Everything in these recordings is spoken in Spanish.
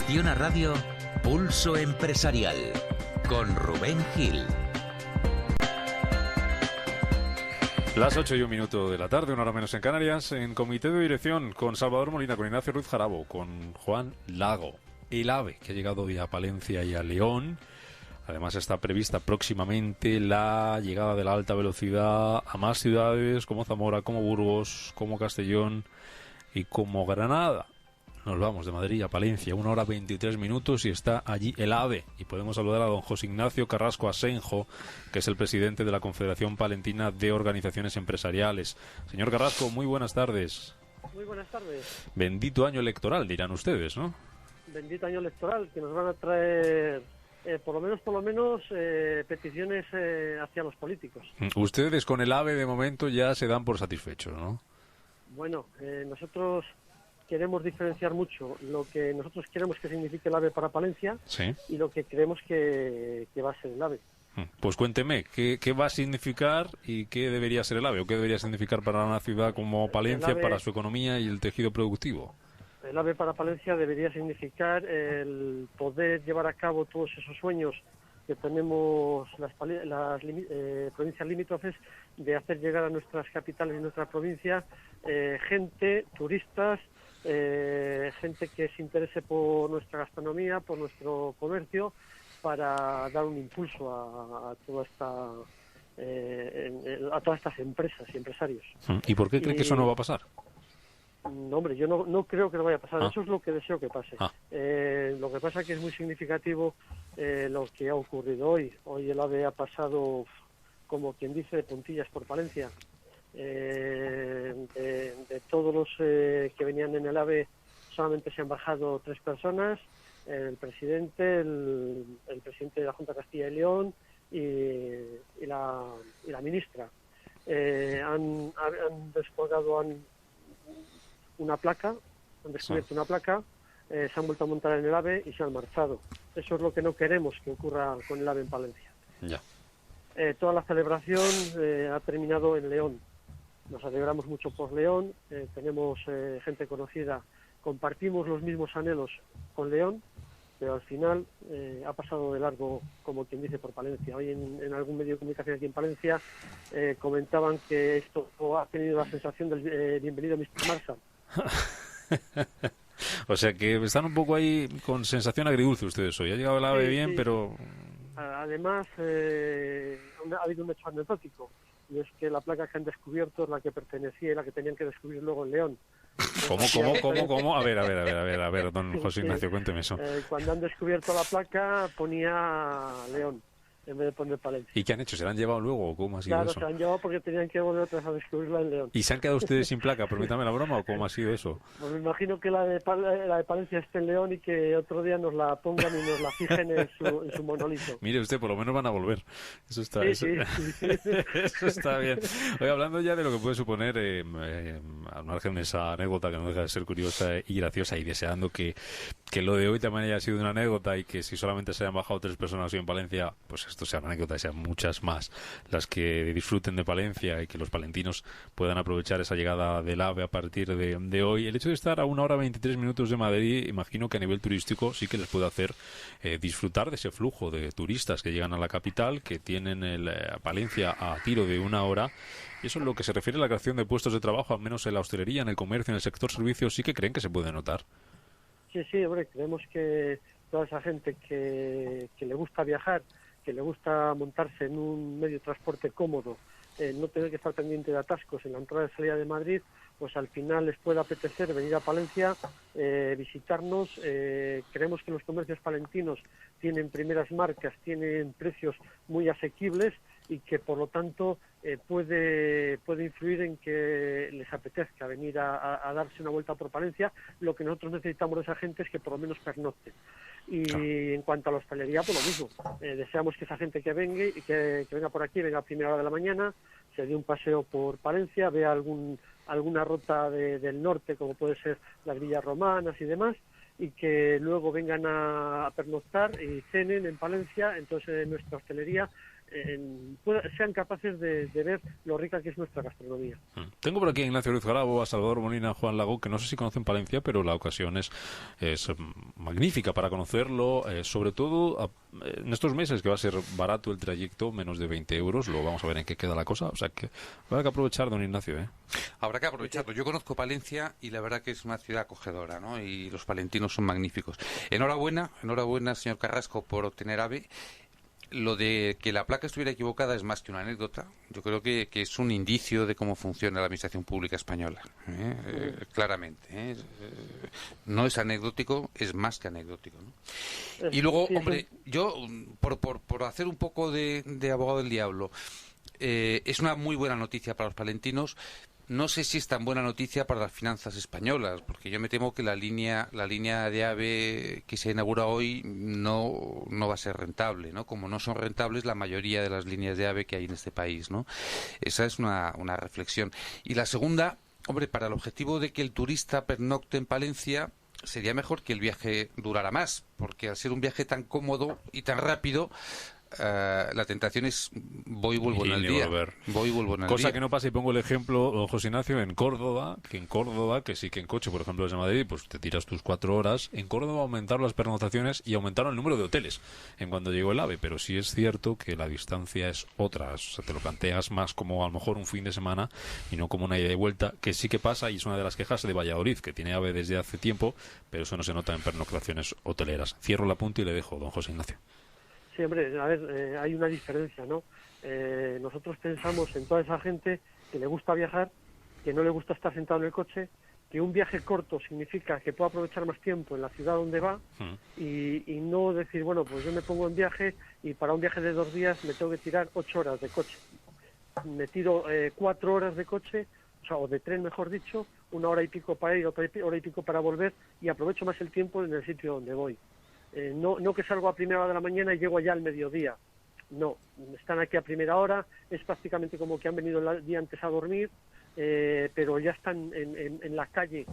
Gestiona Radio Pulso Empresarial con Rubén Gil. Las 8:01 de la tarde, una hora menos en Canarias, en comité de dirección con Salvador Molina, con Ignacio Ruiz Jarabo, con Juan Lago. El AVE, que ha llegado hoy a Palencia y a León. Además está prevista próximamente la llegada de la alta velocidad a más ciudades como Zamora, como Burgos, como Castellón y como Granada. Nos vamos de Madrid a Palencia, 1 hora 23 minutos y está allí el AVE. Y podemos saludar a don José Ignacio Carrasco Asenjo, que es el presidente de la Confederación Palentina de Organizaciones Empresariales. Señor Carrasco, muy buenas tardes. Muy buenas tardes. Bendito año electoral, dirán ustedes, ¿no? Bendito año electoral, que nos van a traer, por lo menos, peticiones hacia los políticos. Ustedes con el AVE de momento ya se dan por satisfechos, ¿no? Bueno, nosotros queremos diferenciar mucho lo que nosotros queremos que signifique el AVE para Palencia, ¿sí?, y lo que creemos que va a ser el AVE. Pues cuénteme, ¿qué va a significar y qué debería ser el AVE? ¿O qué debería significar para una ciudad como Palencia, AVE, para su economía y el tejido productivo? El AVE para Palencia debería significar el poder llevar a cabo todos esos sueños que tenemos las provincias limítrofes, de hacer llegar a nuestras capitales y nuestra provincia gente, turistas, gente que se interese por nuestra gastronomía, por nuestro comercio, para dar un impulso a todas estas empresas y empresarios. ¿Y por qué cree que eso no va a pasar? No, hombre, yo no creo que no vaya a pasar. Eso es lo que deseo que pase. Lo que pasa es que es muy significativo lo que ha ocurrido hoy. Hoy el AVE ha pasado, como quien dice, de puntillas por Palencia. De todos los que venían en el AVE, solamente se han bajado 3 personas: el presidente, el presidente de la Junta de Castilla y León y la ministra. Han descolgado una placa, han descubierto una placa, se han vuelto a montar en el AVE y se han marchado. Eso es lo que no queremos que ocurra con el AVE en Palencia. Ya. Toda la celebración ha terminado en León. Nos alegramos mucho por León, tenemos gente conocida, compartimos los mismos anhelos con León, pero al final ha pasado de largo, como quien dice, por Palencia. Hoy en algún medio de comunicación aquí en Palencia comentaban que esto ha tenido la sensación del bienvenido Mr. Marshall. O sea que están un poco ahí con sensación agridulce ustedes hoy. Ha llegado el AVE bien, sí. Pero... Además, ha habido un hecho anecdótico, y es que la placa que han descubierto es la que pertenecía y la que tenían que descubrir luego en León. ¿Cómo? A ver, don José Ignacio, cuénteme eso. Cuando han descubierto la placa ponía León en vez de poner Palencia. ¿Y qué han hecho? ¿Se la han llevado luego o cómo ha sido eso? Claro, se la han llevado porque tenían que volver otra vez a descubrirla en León. ¿Y se han quedado ustedes sin placa? Permítame la broma, ¿o cómo ha sido eso? Pues me imagino que la de Palencia esté en León y que otro día nos la pongan y nos la fijen en su monolito. Mire usted, por lo menos van a volver. Eso está, sí. Eso está bien. Oye, hablando ya de lo que puede suponer, al margen de esa anécdota que no deja de ser curiosa y graciosa, y deseando que lo de hoy también haya sido una anécdota, y que si solamente se hayan bajado 3 personas hoy en Palencia, pues esto sea una anécdota y sean muchas más las que disfruten de Palencia, y que los palentinos puedan aprovechar esa llegada del AVE a partir de hoy. El hecho de estar a 1 hora 23 minutos de Madrid, imagino que a nivel turístico sí que les puede hacer disfrutar de ese flujo de turistas que llegan a la capital, que tienen Palencia a tiro de 1 hora. Y eso, en lo que se refiere a la creación de puestos de trabajo, al menos en la hostelería, en el comercio, en el sector servicios, sí que creen que se puede notar. Sí, hombre, creemos que toda esa gente que le gusta viajar, que le gusta montarse en un medio de transporte cómodo, no tener que estar pendiente de atascos en la entrada y salida de Madrid, pues al final les puede apetecer venir a Palencia, visitarnos. Creemos que los comercios palentinos tienen primeras marcas, tienen precios muy asequibles, y que por lo tanto puede influir en que les apetezca venir a darse una vuelta por Palencia. Lo que nosotros necesitamos de esa gente es que por lo menos pernocten. Y en cuanto a la hostelería, pues lo mismo. Deseamos que esa gente que venga y que venga por aquí, venga a primera hora de la mañana, se dé un paseo por Palencia, vea alguna ruta del norte, como puede ser las villas romanas y demás, y que luego vengan a pernoctar y cenen en Palencia. Entonces, en nuestra hostelería sean capaces de ver lo rica que es nuestra gastronomía. Tengo por aquí a Ignacio Luis Garabo, a Salvador Molina, a Juan Lago, que no sé si conocen Palencia, pero la ocasión es magnífica para conocerlo, sobre todo en estos meses que va a ser barato el trayecto, menos de 20 euros, lo vamos a ver en qué queda la cosa, o sea que habrá que aprovechar, don Ignacio. Habrá que aprovecharlo. Yo conozco Palencia y la verdad que es una ciudad acogedora, ¿no? Y los palentinos son magníficos. Enhorabuena, señor Carrasco, por obtener AVE. Lo de que la placa estuviera equivocada es más que una anécdota. Yo creo que es un indicio de cómo funciona la administración pública española. Claramente. No es anecdótico, es más que anecdótico, ¿no? Y luego, hombre, yo, por hacer un poco de abogado del diablo, es una muy buena noticia para los palentinos. No sé si es tan buena noticia para las finanzas españolas, porque yo me temo que la línea de AVE que se inaugura hoy no va a ser rentable, ¿no? Como no son rentables la mayoría de las líneas de AVE que hay en este país, ¿no? Esa es una reflexión. Y la segunda, hombre, para el objetivo de que el turista pernocte en Palencia, sería mejor que el viaje durara más, porque al ser un viaje tan cómodo y tan rápido, la tentación es voy y vuelvo en el día. Voy y vuelvo en el día. Cosa que no pasa, y pongo el ejemplo, don José Ignacio, en Córdoba, que sí que en coche, por ejemplo, desde Madrid, pues te tiras tus 4 horas. En Córdoba aumentaron las pernoctaciones y aumentaron el número de hoteles en cuando llegó el AVE, pero sí es cierto que la distancia es otra. O sea, te lo planteas más como a lo mejor un fin de semana y no como una ida y vuelta, que sí que pasa, y es una de las quejas de Valladolid, que tiene AVE desde hace tiempo, pero eso no se nota en pernoctaciones hoteleras. Cierro el apunte y le dejo, don José Ignacio. Sí, hombre, a ver, hay una diferencia, ¿no? Nosotros pensamos en toda esa gente que le gusta viajar, que no le gusta estar sentado en el coche, que un viaje corto significa que pueda aprovechar más tiempo en la ciudad donde va y no decir, bueno, pues yo me pongo en viaje y para un viaje de 2 días me tengo que tirar 8 horas de coche. Me tiro 4 horas de coche, o de tren, mejor dicho, 1 hora y pico para ir, otra hora y pico para volver, y aprovecho más el tiempo en el sitio donde voy. No que salgo a primera hora de la mañana y llego allá al mediodía. No, están aquí a primera hora, es prácticamente como que han venido el día antes a dormir, pero ya están en la calle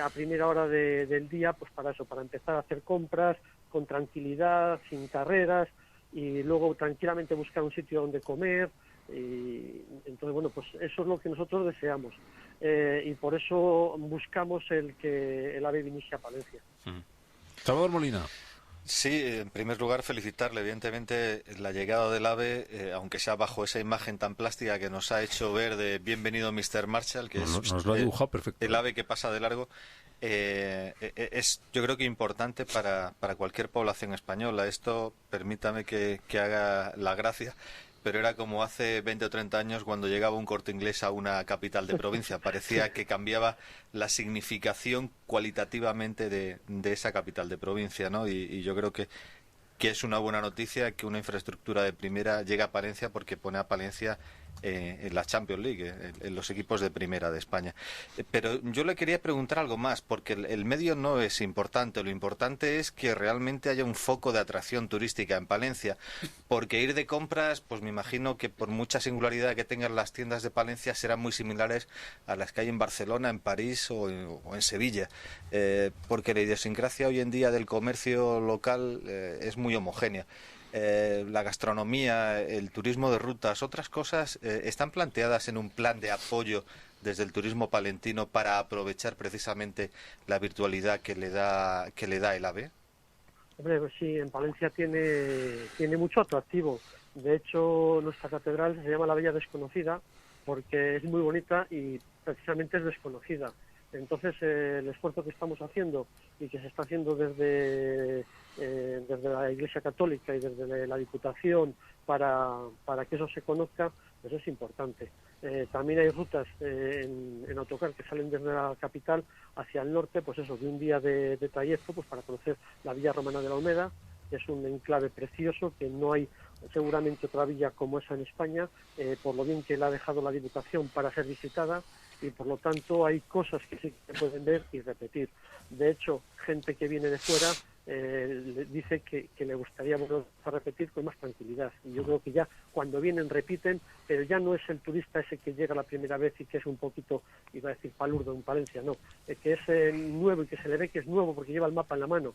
a primera hora del día, pues para eso, para empezar a hacer compras con tranquilidad, sin carreras, y luego tranquilamente buscar un sitio donde comer. Y entonces, bueno, pues eso es lo que nosotros deseamos, y por eso buscamos el que el AVE viniese a Palencia. Salvador Molina. Sí, en primer lugar felicitarle, evidentemente, la llegada del AVE, aunque sea bajo esa imagen tan plástica que nos ha hecho ver de Bienvenido Mr. Marshall, que nos lo ha dibujado perfecto. El AVE que pasa de largo, es yo creo que importante para cualquier población española. Esto, permítame que haga la gracia, pero era como hace 20 o 30 años cuando llegaba un Corte Inglés a una capital de provincia. Parecía que cambiaba la significación cualitativamente de esa capital de provincia, ¿no? Y yo creo que es una buena noticia que una infraestructura de primera llegue a Palencia, porque pone a Palencia en la Champions League, en los equipos de primera de España. Pero yo le quería preguntar algo más, porque el medio no es importante, lo importante es que realmente haya un foco de atracción turística en Palencia, porque ir de compras, pues me imagino que por mucha singularidad que tengan las tiendas de Palencia serán muy similares a las que hay en Barcelona, en París o en Sevilla, porque la idiosincrasia hoy en día del comercio local es muy homogénea. La gastronomía, el turismo de rutas, otras cosas están planteadas en un plan de apoyo desde el turismo palentino para aprovechar precisamente la virtualidad que le da el AVE. Hombre, pues sí, en Palencia tiene mucho atractivo. De hecho, nuestra catedral se llama la Bella Desconocida porque es muy bonita y precisamente es desconocida. Entonces, el esfuerzo que estamos haciendo y que se está haciendo desde la Iglesia Católica y desde la Diputación para que eso se conozca, pues es importante. También hay rutas en autocar que salen desde la capital hacia el norte, pues eso, de un día de trayecto, pues para conocer la Villa Romana de la Olmeda, que es un enclave precioso, que no hay seguramente otra villa como esa en España, por lo bien que la ha dejado la Diputación para ser visitada, y por lo tanto hay cosas que sí se pueden ver y repetir. De hecho, gente que viene de fuera dice que le gustaría volver a repetir con más tranquilidad. Y yo creo que ya cuando vienen repiten, pero ya no es el turista ese que llega la primera vez y que es un poquito, iba a decir palurdo en Palencia, no, que es nuevo y que se le ve que es nuevo porque lleva el mapa en la mano.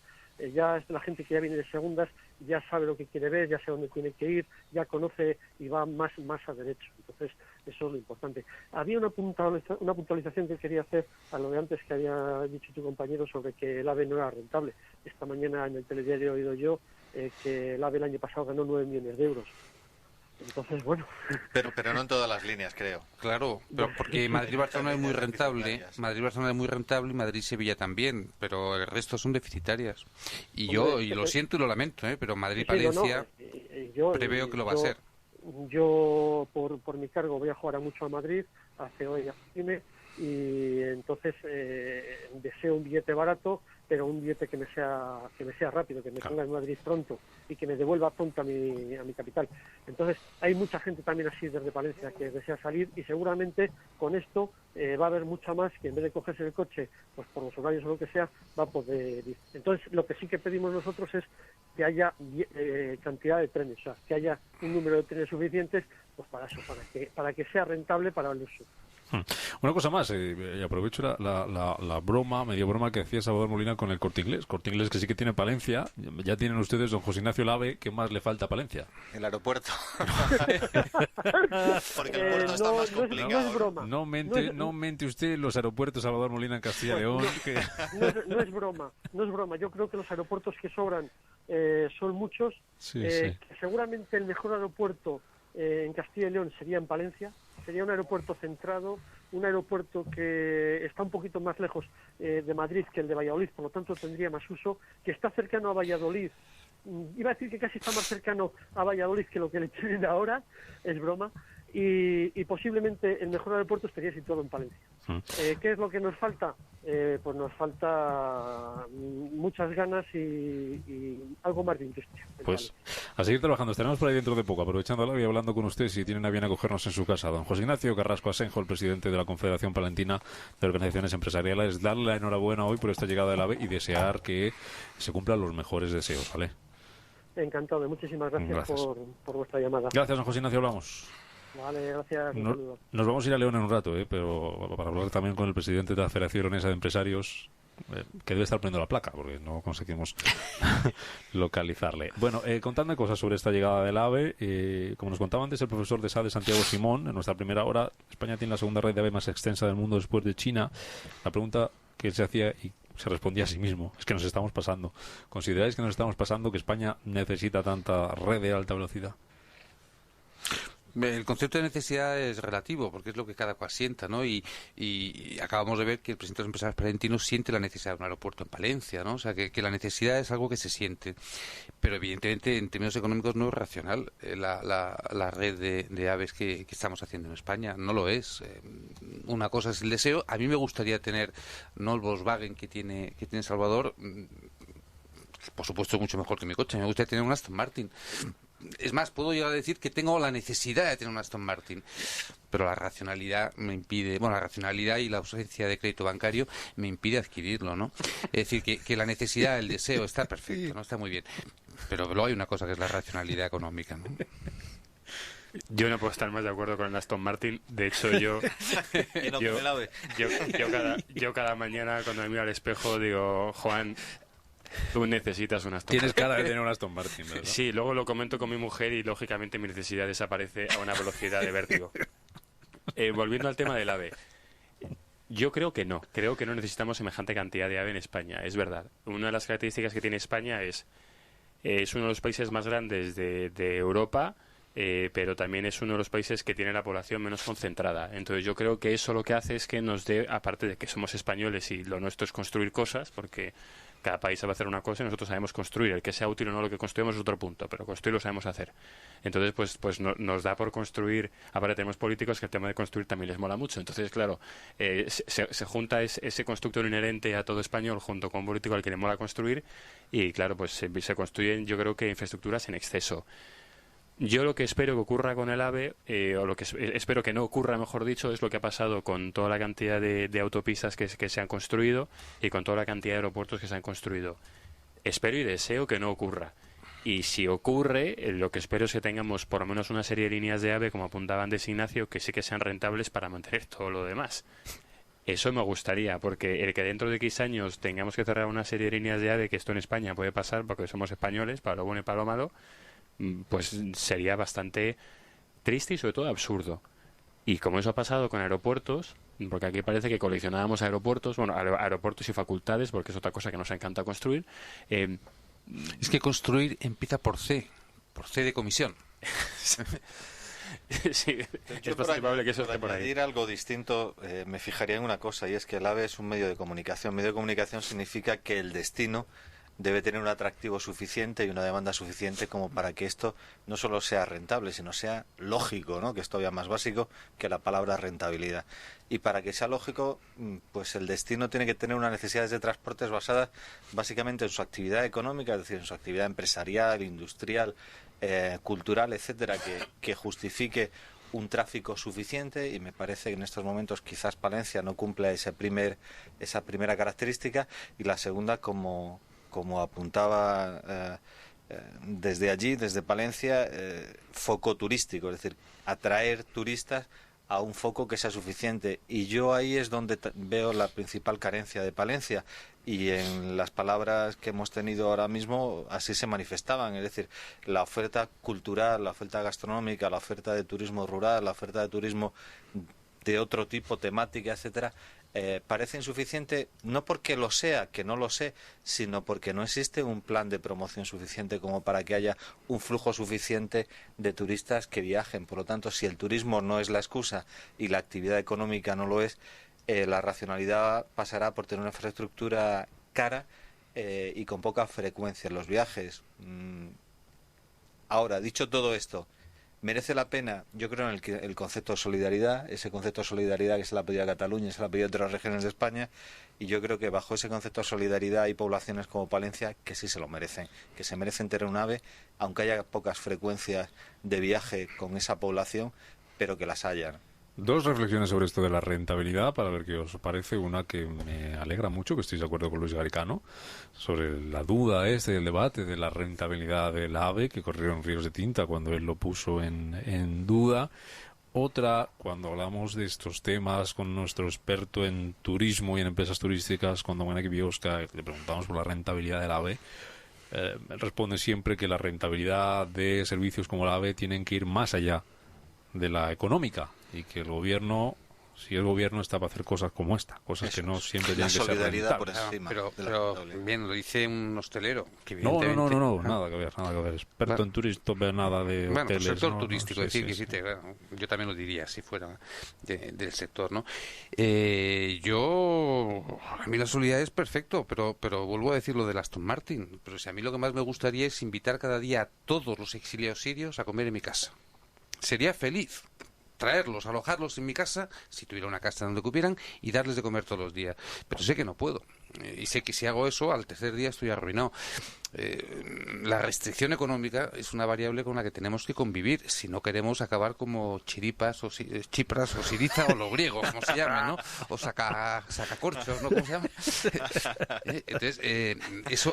Ya es la gente que ya viene de segundas, ya sabe lo que quiere ver, ya sabe dónde tiene que ir, ya conoce y va más a derecho. Entonces, eso es lo importante. Había una puntualización que quería hacer a lo de antes que había dicho tu compañero sobre que el AVE no era rentable. Esta mañana en el telediario he oído yo que el AVE el año pasado ganó 9 millones de euros. Entonces, bueno. Pero no en todas las líneas, creo. Claro, pero porque Madrid-Barcelona es muy rentable, Madrid-Barcelona es muy rentable y Madrid-Sevilla también, pero el resto son deficitarias. Y lo siento y lo lamento, pero Madrid-Palencia preveo que lo va a ser. Yo, por mi cargo, voy a jugar mucho a Madrid, a CEO y a Cine, y entonces deseo un billete barato, pero un billete que me sea rápido, que me ponga en Madrid pronto y que me devuelva pronto a mi capital. Entonces hay mucha gente también así desde Palencia que desea salir, y seguramente con esto va a haber mucha más que en vez de cogerse el coche pues por los horarios o lo que sea, va a poder ir. Entonces lo que sí que pedimos nosotros es que haya cantidad de trenes, o sea, que haya un número de trenes suficientes pues para eso, para que sea rentable para el uso. Una cosa más, y aprovecho la broma, medio broma que hacía Salvador Molina con el Corte Inglés. Corte Inglés que sí que tiene Palencia. Ya tienen ustedes, don José Ignacio Lave, ¿qué más le falta a Palencia? El aeropuerto. Porque el puerto está más complicado. No es broma. No mente usted los aeropuertos Salvador Molina en Castilla y León. No es broma. Yo creo que los aeropuertos que sobran son muchos. Sí. Que seguramente el mejor aeropuerto en Castilla y León sería en Palencia. Sería un aeropuerto centrado, un aeropuerto que está un poquito más lejos de Madrid que el de Valladolid, por lo tanto tendría más uso, que está cercano a Valladolid. Iba a decir que casi está más cercano a Valladolid que lo que le tienen ahora, es broma, y posiblemente el mejor aeropuerto estaría situado en Palencia. ¿Qué es lo que nos falta? Pues nos falta muchas ganas y algo más de industria. Pues a seguir trabajando. Estaremos por ahí dentro de poco, aprovechándola y hablando con usted, si tienen a bien acogernos en su casa. Don José Ignacio Carrasco Asenjo, el presidente de la Confederación Palentina de Organizaciones Empresariales, darle la enhorabuena hoy por esta llegada del AVE y desear que se cumplan los mejores deseos, ¿vale? Encantado, muchísimas gracias. Por vuestra llamada. Gracias, don José Ignacio, hablamos. Vale, gracias. Nos vamos a ir a León en un rato, pero para hablar también con el presidente de la Federación Leonesa de Empresarios, que debe estar poniendo la placa, porque no conseguimos localizarle. Bueno, contadme cosas sobre esta llegada del AVE. Como nos contaba antes el profesor de SADE, Santiago Simón, en nuestra primera hora, España tiene la segunda red de AVE más extensa del mundo después de China. La pregunta que él se hacía y se respondía a sí mismo es que nos estamos pasando. ¿Consideráis que nos estamos pasando, que España necesita tanta red de alta velocidad? El concepto de necesidad es relativo, porque es lo que cada cual sienta, ¿no? Y acabamos de ver que el presidente de los empresarios palentinos siente la necesidad de un aeropuerto en Palencia, ¿no? O sea, que la necesidad es algo que se siente. Pero evidentemente, en términos económicos, no es racional la red de aves que estamos haciendo en España. No lo es. Una cosa es el deseo. A mí me gustaría tener, no el Volkswagen que tiene Salvador, por supuesto mucho mejor que mi coche. Me gustaría tener un Aston Martin. Es más, puedo llegar a decir que tengo la necesidad de tener un Aston Martin, pero la racionalidad me impide, la racionalidad y la ausencia de crédito bancario me impide adquirirlo, ¿no? Es decir, que la necesidad, el deseo está perfecto, ¿no? Está muy bien, pero luego hay una cosa que es la racionalidad económica, ¿no? Yo no puedo estar más de acuerdo con el Aston Martin. De hecho, yo cada mañana cuando me miro al espejo digo, Juan, tú necesitas un Aston Martin. Tienes cara de tener un Aston Martin, ¿verdad? Sí, luego lo comento con mi mujer y lógicamente mi necesidad desaparece a una velocidad de vértigo. Volviendo al tema del AVE. Yo creo que no necesitamos semejante cantidad de AVE en España, es verdad. Una de las características que tiene España es uno de los países más grandes de Europa, pero también es uno de los países que tiene la población menos concentrada. Entonces yo creo que eso lo que hace es que nos dé, aparte de que somos españoles y lo nuestro es construir cosas, porque cada país sabe hacer una cosa y nosotros sabemos construir. El que sea útil o no lo que construimos es otro punto, pero construir lo sabemos hacer. Entonces, pues nos da por construir. Aparte tenemos políticos que el tema de construir también les mola mucho. Entonces, claro, se junta ese constructor inherente a todo español junto con un político al que le mola construir y, claro, pues se construyen, yo creo que infraestructuras en exceso. Yo lo que espero que ocurra con el AVE, o lo que espero que no ocurra, mejor dicho, es lo que ha pasado con toda la cantidad de autopistas que se han construido y con toda la cantidad de aeropuertos que se han construido. Espero y deseo que no ocurra. Y si ocurre, lo que espero es que tengamos por lo menos una serie de líneas de AVE, como apuntaba antes Ignacio, que sí que sean rentables para mantener todo lo demás. Eso me gustaría, porque el que dentro de X años tengamos que cerrar una serie de líneas de AVE, que esto en España puede pasar porque somos españoles, para lo bueno y para lo malo, pues sería bastante triste y sobre todo absurdo. Y como eso ha pasado con aeropuertos, porque aquí parece que coleccionábamos aeropuertos, bueno, aeropuertos y facultades, porque es otra cosa que nos encanta construir. Es que construir empieza por C de comisión. Sí, es probable que eso esté por ahí. Para añadir algo distinto, me fijaría en una cosa, y es que el AVE es un medio de comunicación. Medio de comunicación significa que el destino debe tener un atractivo suficiente y una demanda suficiente como para que esto no solo sea rentable, sino sea lógico, ¿no? Que es todavía más básico que la palabra rentabilidad. Y para que sea lógico, pues el destino tiene que tener unas necesidades de transportes basadas básicamente en su actividad económica, es decir, en su actividad empresarial, industrial, cultural, etcétera, que justifique un tráfico suficiente, y me parece que en estos momentos quizás Palencia no cumpla esa primera característica, y la segunda, como apuntaba desde allí, desde Palencia, foco turístico, es decir, atraer turistas a un foco que sea suficiente. Y yo ahí es donde veo la principal carencia de Palencia, y en las palabras que hemos tenido ahora mismo así se manifestaban, es decir, la oferta cultural, la oferta gastronómica, la oferta de turismo rural, la oferta de turismo de otro tipo, temática, etcétera, parece insuficiente, no porque lo sea, que no lo sé, sino porque no existe un plan de promoción suficiente como para que haya un flujo suficiente de turistas que viajen. Por lo tanto, si el turismo no es la excusa y la actividad económica no lo es, la racionalidad pasará por tener una infraestructura cara y con poca frecuencia en los viajes. Ahora, dicho todo esto, ¿merece la pena? Yo creo en el concepto de solidaridad, ese concepto de solidaridad que se le ha pedido a Cataluña, se le ha pedido a otras regiones de España, y yo creo que bajo ese concepto de solidaridad hay poblaciones como Palencia que sí se lo merecen, que se merecen tener un AVE, aunque haya pocas frecuencias de viaje con esa población, pero que las hayan. Dos reflexiones sobre esto de la rentabilidad, para ver qué os parece. Una que me alegra mucho, que estoy de acuerdo con Luis Garicano, sobre la duda del debate de la rentabilidad del AVE, que corrieron ríos de tinta cuando él lo puso en duda. Otra, cuando hablamos de estos temas con nuestro experto en turismo y en empresas turísticas, con Domènec Biosca, le preguntamos por la rentabilidad del AVE, él responde siempre que la rentabilidad de servicios como el AVE tienen que ir más allá de la económica, y que el gobierno, si el gobierno está para hacer cosas como esta, cosas eso, que no siempre tienen que ser rentables. Pero bien, lo dice un hostelero. Que no, nada que ver. Experto en turismo, nada de bueno, hoteles. Sector ¿no? turístico, No, decir, sí. Bueno, yo también lo diría si fuera del sector, ¿no? A mí la solidaridad es perfecto, pero vuelvo a decir lo del Aston Martin. Pero si a mí lo que más me gustaría es invitar cada día a todos los exiliados sirios a comer en mi casa. Sería feliz traerlos, alojarlos en mi casa, si tuviera una casa donde cupieran, y darles de comer todos los días. Pero sé que no puedo. Y sé que si hago eso, al tercer día estoy arruinado. La restricción económica es una variable con la que tenemos que convivir si no queremos acabar como Chipras o Siriza o los griegos, como se llamen, ¿no? O sacacorchos, ¿no? ¿Cómo se llama? Entonces,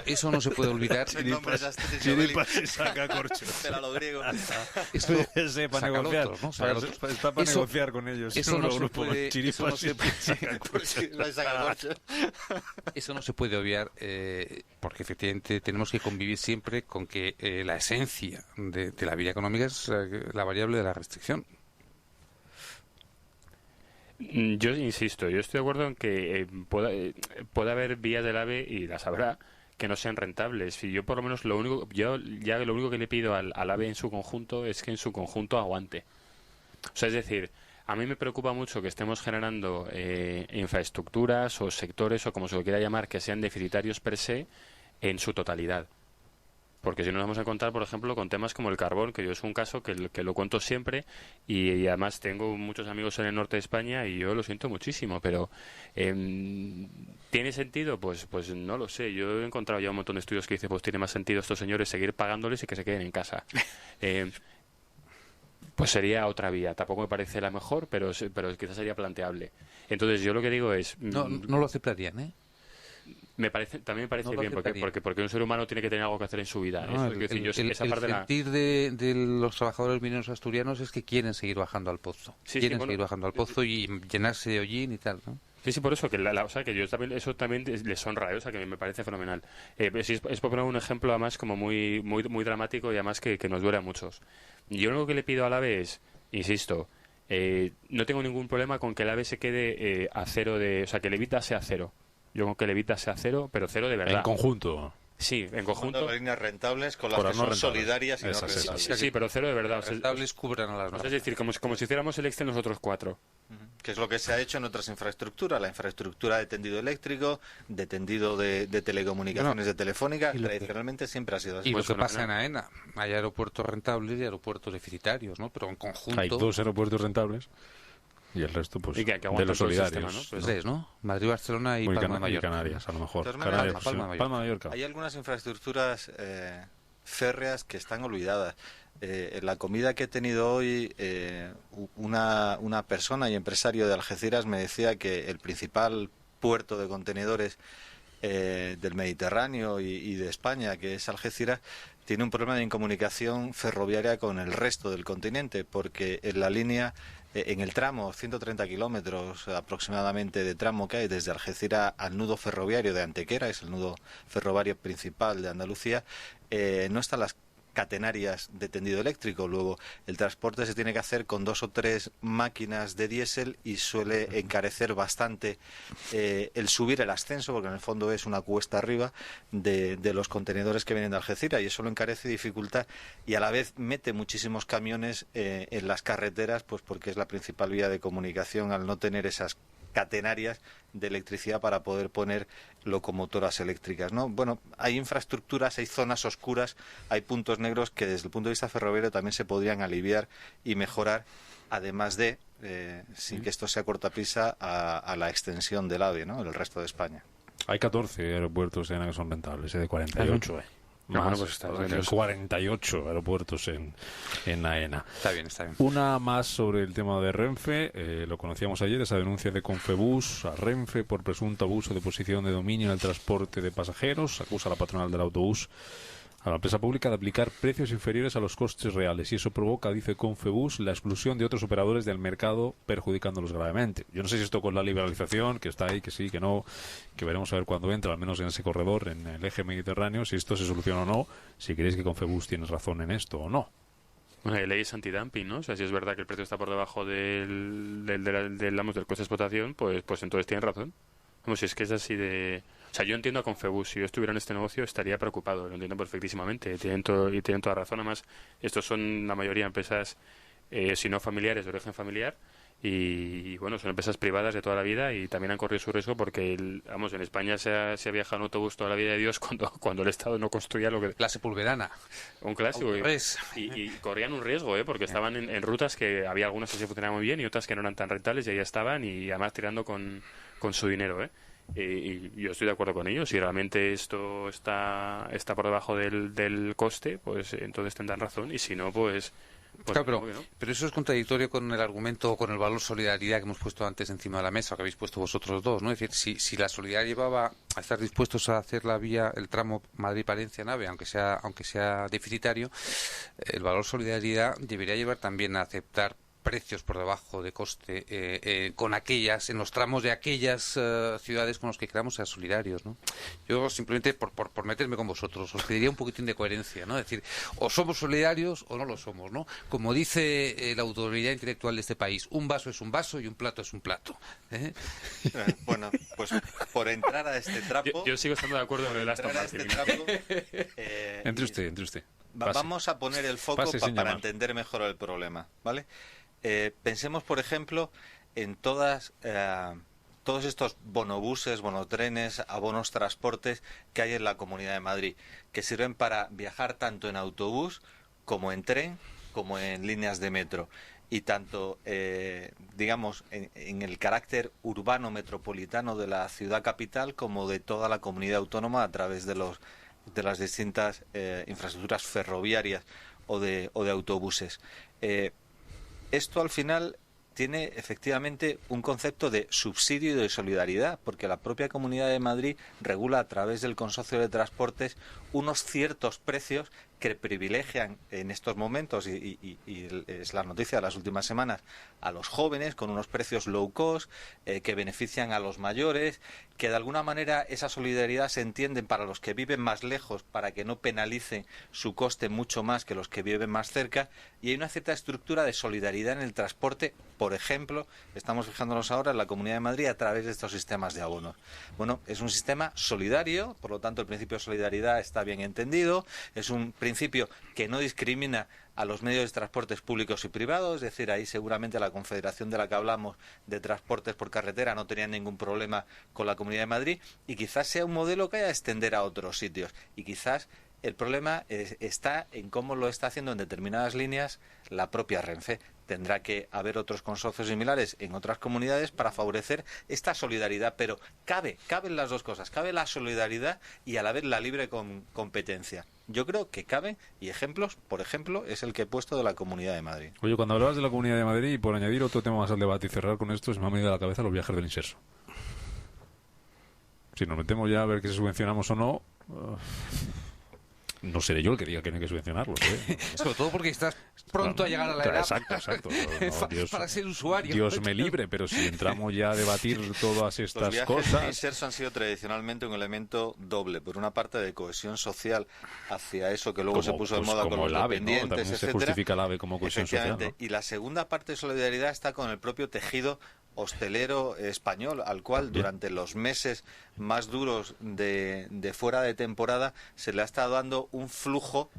eso no se puede olvidar. Chiripas y sacacorchos. Pero a los griegos. Esto es para negociar, ¿no? Está para negociar con ellos. Eso no se puede. Eso no se puede obviar, porque efectivamente tenemos que convivir siempre con que la esencia de la vida económica es la variable de la restricción. Yo insisto, yo estoy de acuerdo en que puede haber vías del AVE, y las habrá, que no sean rentables. Y yo por lo menos lo único que le pido al AVE en su conjunto es que en su conjunto aguante. O sea, es decir, a mí me preocupa mucho que estemos generando infraestructuras o sectores, o como se lo quiera llamar, que sean deficitarios per se en su totalidad. Porque si no nos vamos a encontrar, por ejemplo, con temas como el carbón, que yo es un caso que lo cuento siempre, y además tengo muchos amigos en el norte de España y yo lo siento muchísimo, pero ¿tiene sentido? Pues no lo sé. Yo he encontrado ya un montón de estudios que dicen, pues tiene más sentido estos señores seguir pagándoles y que se queden en casa. Pues sería otra vía. Tampoco me parece la mejor, pero quizás sería planteable. Entonces yo lo que digo es... No lo aceptarían, ¿eh? También me parece No lo bien, aceptaría. porque un ser humano tiene que tener algo que hacer en su vida. No, Eso, quiero decir, yo sé que esa el parte de la... sentir de los trabajadores mineros asturianos es que quieren seguir bajando al pozo. Sí, quieren bueno, seguir bajando al pozo y llenarse de hollín y tal, ¿no? Sí, por eso, o sea, que yo también, eso también les honra, o sea, que me parece fenomenal. Sí, es por poner un ejemplo, además, como muy, muy, muy dramático y además que nos duele a muchos. Yo lo único que le pido al AVE es, insisto, no tengo ningún problema con que el AVE se quede a cero o sea, que el Evita sea cero. Yo con que el Evita sea cero, pero cero de verdad. En conjunto. Sí, en Tomando conjunto. las líneas rentables con las Con que las no son rentables. solidarias y no Esas, esas. rentables. Sí, pero cero de verdad. O sea, Rentables cubran a las o sea, normas. es decir, como si hiciéramos el Excel nosotros 4. Que es lo que se ha hecho en otras infraestructuras, la infraestructura de tendido eléctrico, de tendido de telecomunicaciones de Telefónica, y lo que- tradicionalmente siempre ha sido así. Y Pues lo que pasa en fenomenal. AENA, hay aeropuertos rentables y aeropuertos deficitarios, ¿no? Pero en conjunto, Hay 2 aeropuertos rentables y el resto, pues, Y que de aguantan los todo el solidarios. sistema, ¿no? Pues tres, ¿no? Madrid, Barcelona y Muy Palma de y Mallorca. Canarias, a lo mejor. De todas maneras, Canarias, Palma de Mallorca. Palma de Mallorca. Hay algunas infraestructuras férreas que están olvidadas. En la comida que he tenido hoy, una persona y empresario de Algeciras me decía que el principal puerto de contenedores del Mediterráneo y de España, que es Algeciras, tiene un problema de incomunicación ferroviaria con el resto del continente, porque en la línea, en el tramo, 130 kilómetros aproximadamente de tramo que hay desde Algeciras al nudo ferroviario de Antequera, es el nudo ferroviario principal de Andalucía, no están las catenarias de tendido eléctrico. Luego el transporte se tiene que hacer con 2 o 3 máquinas de diésel y suele encarecer bastante el subir el ascenso, porque en el fondo es una cuesta arriba de los contenedores que vienen de Algeciras, y eso lo encarece y dificulta, y a la vez mete muchísimos camiones en las carreteras, pues porque es la principal vía de comunicación al no tener esas catenarias de electricidad para poder poner locomotoras eléctricas, ¿no? Bueno, hay infraestructuras, hay zonas oscuras, hay puntos negros que desde el punto de vista ferroviario también se podrían aliviar y mejorar, además de, sin que esto sea cortapisa, a la extensión del AVE, ¿no? El resto de España. Hay 14 aeropuertos en que son rentables, de 48. Más, Bueno, pues está o sea, bien. 48 aeropuertos en AENA. Está bien, está bien. Una más sobre el tema de Renfe. Lo conocíamos ayer, esa denuncia de Confebus a Renfe por presunto abuso de posición de dominio en el transporte de pasajeros. Acusa a la patronal del autobús a la empresa pública de aplicar precios inferiores a los costes reales, y eso provoca, dice Confebus, la exclusión de otros operadores del mercado, perjudicándolos gravemente. Yo no sé si esto con la liberalización, que está ahí, que sí, que no, que veremos a ver cuándo entra, al menos en ese corredor, en el eje mediterráneo, si esto se soluciona o no, si creéis que Confebus tiene razón en esto o no. Bueno, hay leyes antidumping, ¿no? O sea, si es verdad que el precio está por debajo del coste de explotación, pues entonces tienen razón. Vamos, si es que es así de... O sea, yo entiendo a Confebus. Si yo estuviera en este negocio estaría preocupado. Lo entiendo perfectísimamente. Tienen toda razón. Además, estos son la mayoría empresas, si no familiares, de origen familiar. Y bueno, son empresas privadas de toda la vida y también han corrido su riesgo porque, vamos, en España se ha viajado en autobús toda la vida de Dios cuando el Estado no construía lo que... La Sepulvedana. Un clásico. Autores. Y corrían un riesgo, porque estaban en rutas que había algunas que se funcionaban muy bien y otras que no eran tan rentables, y ahí estaban, y además tirando con su dinero, y yo estoy de acuerdo con ellos. Si realmente esto está por debajo del coste, pues entonces tendrán razón, y si no, pues Claro, ¿cómo que no? pero eso es contradictorio con el argumento, con el valor solidaridad que hemos puesto antes encima de la mesa, que habéis puesto vosotros dos, ¿no? Es decir, si la solidaridad llevaba a estar dispuestos a hacer la vía, el tramo Madrid-Palencia-Nave, aunque sea deficitario, el valor solidaridad debería llevar también a aceptar precios por debajo de coste en los tramos de aquellas ciudades con los que queramos ser solidarios, ¿no? Yo simplemente por meterme con vosotros os pediría un poquitín de coherencia, ¿no? Es decir, o somos solidarios o no lo somos, ¿no? Como dice la autoridad intelectual de este país, un vaso es un vaso y un plato es un plato. Bueno, pues por entrar a este trapo... Yo sigo estando de acuerdo con el Aston entrar a este Martin. trapo, Entre usted. Pase. Vamos a poner el foco Pase sin para llamar. entender mejor el problema, ¿vale? Pensemos, por ejemplo, en todos estos bonobuses, bonotrenes, abonos transportes que hay en la Comunidad de Madrid, que sirven para viajar tanto en autobús como en tren, como en líneas de metro. Y tanto, digamos, en el carácter urbano metropolitano de la ciudad capital como de toda la comunidad autónoma a través de las distintas infraestructuras ferroviarias o de autobuses. Esto al final tiene efectivamente un concepto de subsidio y de solidaridad, porque la propia Comunidad de Madrid regula a través del Consorcio de Transportes unos ciertos precios que privilegian en estos momentos, y es la noticia de las últimas semanas, a los jóvenes con unos precios low cost, que benefician a los mayores, que de alguna manera esa solidaridad se entiende para los que viven más lejos, para que no penalicen su coste mucho más que los que viven más cerca, y hay una cierta estructura de solidaridad en el transporte. Por ejemplo, estamos fijándonos ahora en la Comunidad de Madrid a través de estos sistemas de abonos. Bueno, es un sistema solidario, por lo tanto el principio de solidaridad está bien entendido, es un principio que no discrimina a los medios de transportes públicos y privados, es decir, ahí seguramente la confederación de la que hablamos de transportes por carretera no tenía ningún problema con la Comunidad de Madrid, y quizás sea un modelo que haya que extender a otros sitios, y quizás el problema está en cómo lo está haciendo en determinadas líneas la propia Renfe. Tendrá que haber otros consorcios similares en otras comunidades para favorecer esta solidaridad, pero caben las dos cosas, cabe la solidaridad y a la vez la libre competencia. Yo creo que caben, y ejemplos, por ejemplo, es el que he puesto de la Comunidad de Madrid. Oye, cuando hablabas de la Comunidad de Madrid, y por añadir otro tema más al debate y cerrar con esto, se me ha venido a la cabeza los viajes del Inserso. Si nos metemos ya a ver que si subvencionamos o no... No seré yo el que diga que no hay que subvencionarlos, ¿eh? Sobre todo porque estás pronto a llegar a la edad. Exacto. No, Dios, para ser usuario. Dios me libre, pero si entramos ya a debatir todas estas Los viajes cosas... de Inserso han sido tradicionalmente un elemento doble. Por una parte, de cohesión social hacia eso que luego se puso de moda con los dependientes, ¿no? También se justifica el AVE como cohesión social, ¿no? Y la segunda parte de solidaridad está con el propio tejido hostelero español, al cual durante los meses más duros de fuera de temporada se le ha estado dando un flujo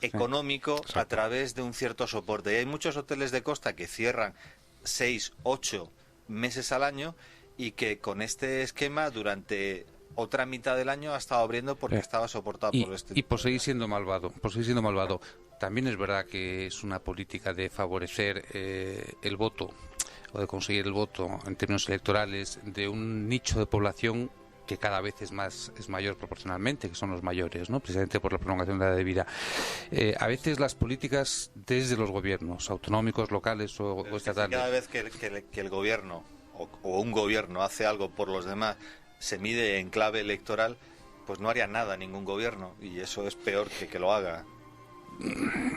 económico a través de un cierto soporte. Y hay muchos hoteles de costa que cierran 6, 8 meses al año, y que con este esquema durante otra mitad del año ha estado abriendo porque estaba soportado por este. Y por seguir siendo malvado, también es verdad que es una política de favorecer el voto, o de conseguir el voto en términos electorales de un nicho de población que cada vez es mayor proporcionalmente, que son los mayores, ¿no? Precisamente por la prolongación de la edad de vida. A veces las políticas desde los gobiernos autonómicos, locales o estatales... Cada vez que el gobierno o un gobierno hace algo por los demás, se mide en clave electoral, pues no haría nada ningún gobierno, y eso es peor que lo haga.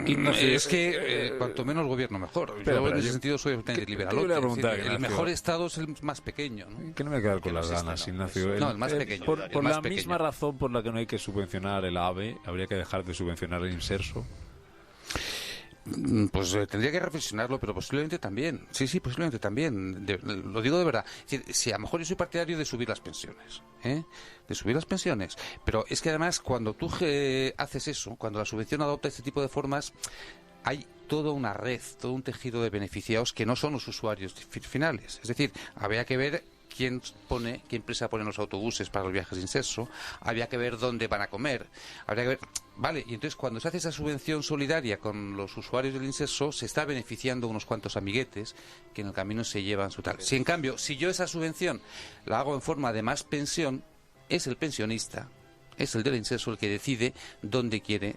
Es que cuanto menos gobierno mejor. Yo en ese sentido soy liberal. El mejor Estado es el más pequeño, ¿no? Que no me voy a quedar con las ganas, Ignacio. No, el más pequeño. Por la misma razón por la que no hay que subvencionar el AVE, habría que dejar de subvencionar el Inserso. Pues tendría que reflexionarlo, pero posiblemente también. Sí, posiblemente también. Lo digo de verdad. Es decir, si a lo mejor yo soy partidario de subir las pensiones, de subir las pensiones, pero es que además cuando tú haces eso, cuando la subvención adopta este tipo de formas, hay toda una red, todo un tejido de beneficiados que no son los usuarios finales. Es decir, habría que ver qué empresa pone los autobuses para los viajes de Inserso, habría que ver dónde van a comer, habría que ver... Vale, y entonces cuando se hace esa subvención solidaria con los usuarios del Inserso, se está beneficiando unos cuantos amiguetes que en el camino se llevan su tal. Si en cambio, si yo esa subvención la hago en forma de más pensión, es el pensionista, es el del Inserso el que decide dónde quiere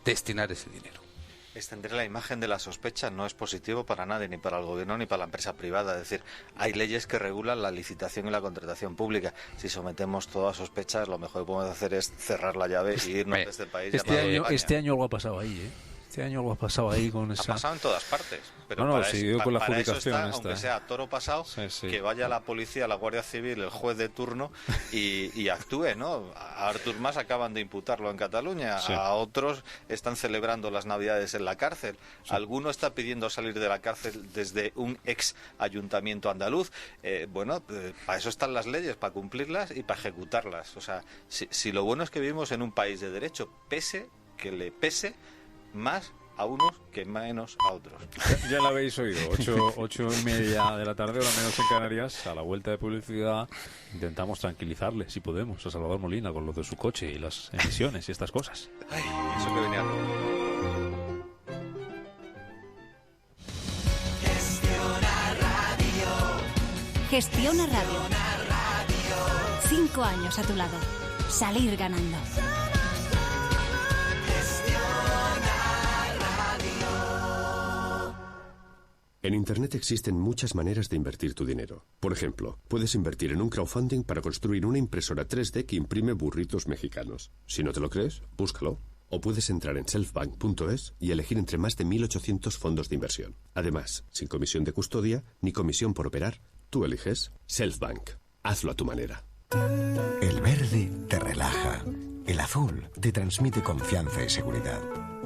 destinar ese dinero. Extender la imagen de la sospecha no es positivo para nadie, ni para el gobierno ni para la empresa privada. Es decir, hay leyes que regulan la licitación y la contratación pública. Si sometemos todo a sospechas, lo mejor que podemos hacer es cerrar la llave y irnos de este país. Este año algo ha pasado ahí, ¿eh? Este año algo ha pasado ahí con esa... Ha pasado en todas partes. Pero con la para eso adjudicación está, aunque sea toro pasado, que vaya la policía, la Guardia Civil, el juez de turno y actúe, ¿no? A Artur Mas acaban de imputarlo en Cataluña, a otros están celebrando las Navidades en la cárcel, alguno está pidiendo salir de la cárcel desde un ex ayuntamiento andaluz. Para eso están las leyes, para cumplirlas y para ejecutarlas. O sea, si lo bueno es que vivimos en un país de derecho, pese que le pese más a unos que menos a otros. Ya lo habéis oído, 8:30 de la tarde, hora menos en Canarias. A la vuelta de publicidad intentamos tranquilizarle, si podemos, a Salvador Molina con lo de su coche y las emisiones y estas cosas. Ay, eso que venía. Gestiona Radio. 5 años a tu lado. Salir ganando. En Internet existen muchas maneras de invertir tu dinero. Por ejemplo, puedes invertir en un crowdfunding para construir una impresora 3D que imprime burritos mexicanos. Si no te lo crees, búscalo. O puedes entrar en selfbank.es y elegir entre más de 1.800 fondos de inversión. Además, sin comisión de custodia ni comisión por operar, tú eliges Selfbank. Hazlo a tu manera. El verde te relaja. El azul te transmite confianza y seguridad.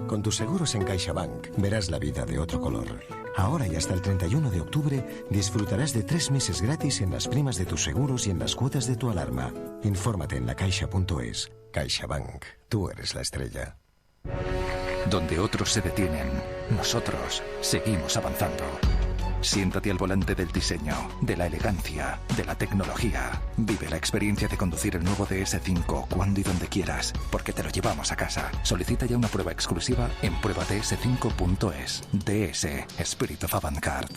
Con tus seguros en CaixaBank verás la vida de otro color. Ahora y hasta el 31 de octubre disfrutarás de 3 meses gratis en las primas de tus seguros y en las cuotas de tu alarma. Infórmate en lacaixa.es. CaixaBank. Tú eres la estrella. Donde otros se detienen, nosotros seguimos avanzando. Siéntate al volante del diseño, de la elegancia, de la tecnología. Vive la experiencia de conducir el nuevo DS5 cuando y donde quieras, porque te lo llevamos a casa. Solicita ya una prueba exclusiva en pruebads5.es. DS, Spirit of Avantgarde.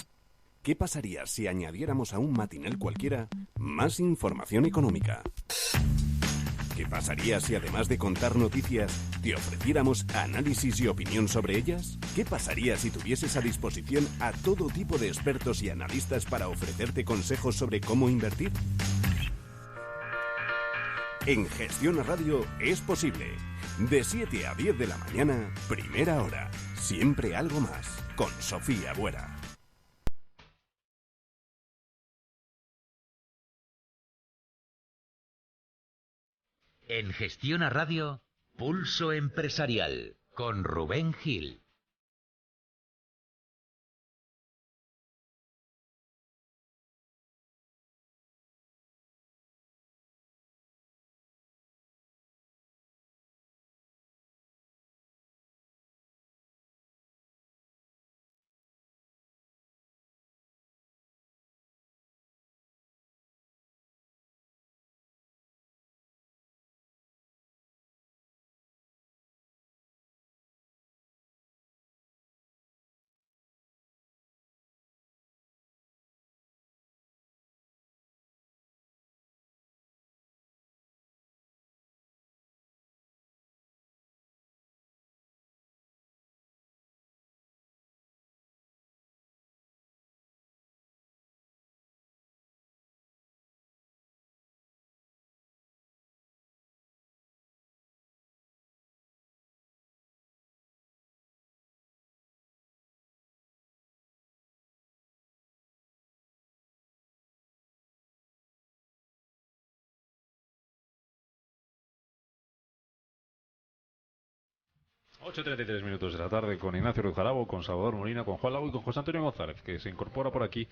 ¿Qué pasaría si añadiéramos a un matinal cualquiera más información económica? ¿Qué pasaría si además de contar noticias, te ofreciéramos análisis y opinión sobre ellas? ¿Qué pasaría si tuvieses a disposición a todo tipo de expertos y analistas para ofrecerte consejos sobre cómo invertir? En Gestiona Radio es posible. De 7 a 10 de la mañana, primera hora. Siempre algo más. Con Sofía Buera. En Gestiona Radio, Pulso Empresarial, con Rubén Gil. Ocho 8:33 minutos de la tarde con Ignacio Ruiz Jarabo, con Salvador Molina, con Juan Lago y con José Antonio González, que se incorpora por aquí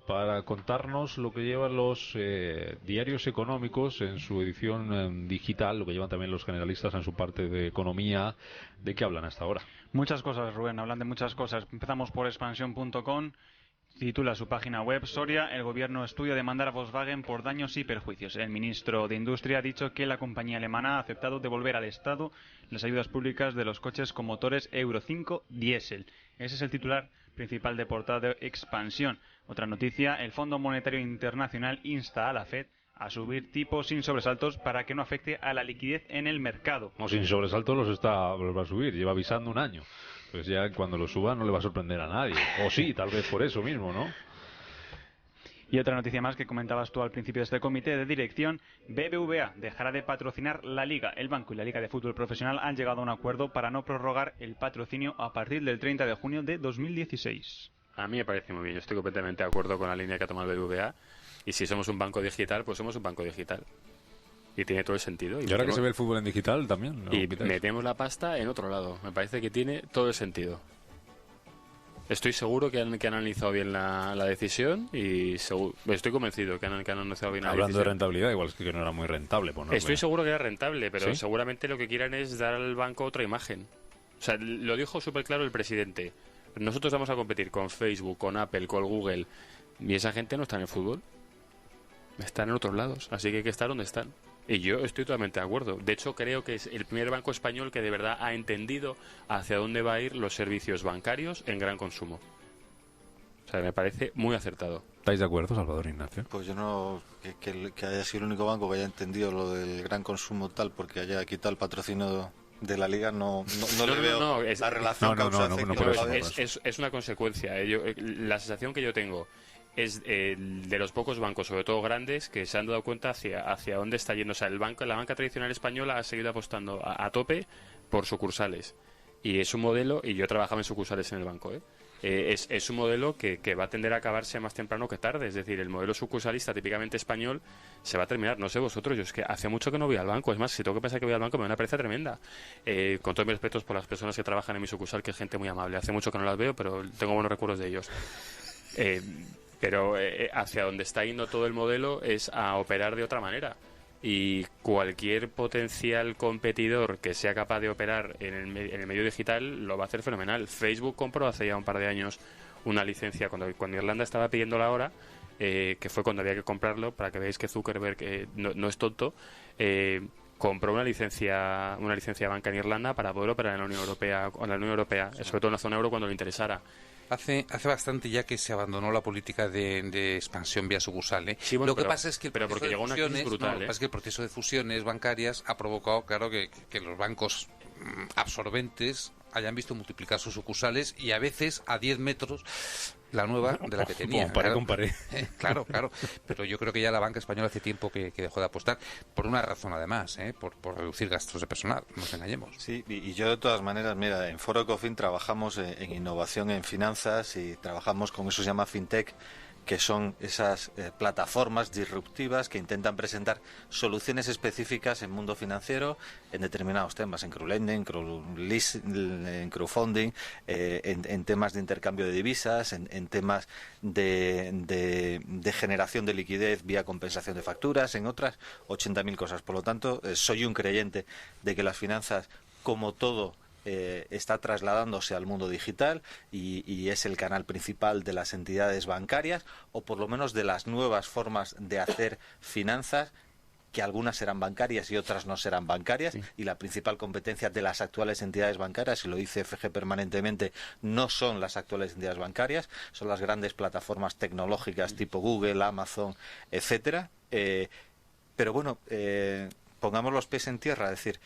para contarnos lo que llevan los diarios económicos en su edición digital, lo que llevan también los generalistas en su parte de economía. ¿De qué hablan hasta ahora? Muchas cosas, Rubén, hablan de muchas cosas. Empezamos por expansión.com. Titula su página web: Soria, el gobierno estudia demandar a Volkswagen por daños y perjuicios. El ministro de Industria ha dicho que la compañía alemana ha aceptado devolver al Estado las ayudas públicas de los coches con motores Euro 5 diésel. Ese es el titular principal de portada de Expansión. Otra noticia: el Fondo Monetario Internacional insta a la Fed a subir tipos sin sobresaltos para que no afecte a la liquidez en el mercado. No, sin sobresaltos los va a subir, lleva avisando un año. Pues ya cuando lo suba no le va a sorprender a nadie. O sí, tal vez por eso mismo, ¿no? Y otra noticia más que comentabas tú al principio de este comité de dirección: BBVA dejará de patrocinar la Liga. El banco y la Liga de Fútbol Profesional han llegado a un acuerdo para no prorrogar el patrocinio a partir del 30 de junio de 2016. A mí me parece muy bien, yo estoy completamente de acuerdo con la línea que ha tomado el BBVA. Y si somos un banco digital, pues somos un banco digital. Y tiene todo el sentido. Y ahora que se ve el fútbol en digital también, ¿no? Y metemos la pasta en otro lado. Me parece que tiene todo el sentido. Estoy seguro que han analizado bien la decisión y estoy convencido que han analizado bien la decisión. Hablando de rentabilidad, igual es que no era muy rentable. Estoy seguro que era rentable, pero ¿sí? Seguramente lo que quieran es dar al banco otra imagen. O sea, lo dijo súper claro el presidente. Nosotros vamos a competir con Facebook, con Apple, con Google. Y esa gente no está en el fútbol. Están en otros lados. Así que hay que estar donde están. Y yo estoy totalmente de acuerdo. De hecho, creo que es el primer banco español que de verdad ha entendido hacia dónde va a ir los servicios bancarios en gran consumo. O sea, me parece muy acertado. ¿Estáis de acuerdo, Salvador Ignacio? Pues yo no... Que haya sido el único banco que haya entendido lo del gran consumo tal, porque haya quitado el patrocinio de la Liga no le veo la relación causa-efecto. Es una consecuencia. La sensación que yo tengo es de los pocos bancos, sobre todo grandes, que se han dado cuenta hacia dónde está yendo. O sea, la banca tradicional española ha seguido apostando a tope por sucursales. Y es un modelo, y yo trabajaba en sucursales en el banco, es un modelo que va a tender a acabarse más temprano que tarde. Es decir, el modelo sucursalista típicamente español se va a terminar. No sé vosotros, yo es que hace mucho que no voy al banco. Es más, si tengo que pensar que voy al banco me da una pereza tremenda. Con todos mis respetos por las personas que trabajan en mi sucursal, que es gente muy amable. Hace mucho que no las veo, pero tengo buenos recuerdos de ellos. Pero hacia donde está yendo todo el modelo es a operar de otra manera. Y cualquier potencial competidor que sea capaz de operar en el medio digital lo va a hacer fenomenal. Facebook compró hace ya un par de años una licencia cuando Irlanda estaba pidiendo la hora, que fue cuando había que comprarlo, para que veáis que Zuckerberg no es tonto. Compró una licencia banca en Irlanda para poder operar en la Unión Europea, sobre todo en la zona euro cuando le interesara. Hace bastante ya que se abandonó la política de expansión vía sucursal, ¿eh? Sí, bueno, lo que pasa es que porque llegó una crisis brutal, es que el proceso de fusiones bancarias ha provocado, claro, que los bancos absorbentes hayan visto multiplicar sus sucursales y a veces a 10 metros la nueva de la que tenía. Comparé. Claro. Pero yo creo que ya la banca española hace tiempo que dejó de apostar, por una razón además, por reducir gastos de personal, no nos engañemos. Sí, y yo de todas maneras, mira, en Foro Ecofin trabajamos en innovación en finanzas y trabajamos con eso, se llama FinTech, que son esas plataformas disruptivas que intentan presentar soluciones específicas en mundo financiero, en determinados temas, en crowdlending, en crowdfunding, en temas de intercambio de divisas, en temas de generación de liquidez vía compensación de facturas, en otras 80.000 cosas. Por lo tanto, soy un creyente de que las finanzas, como todo, está trasladándose al mundo digital y es el canal principal de las entidades bancarias, o por lo menos de las nuevas formas de hacer finanzas, que algunas serán bancarias y otras no serán bancarias, sí. Y la principal competencia de las actuales entidades bancarias, y lo dice FG permanentemente, no son las actuales entidades bancarias, son las grandes plataformas tecnológicas tipo Google, Amazon, etcétera. Pero bueno, pongamos los pies en tierra, es decir,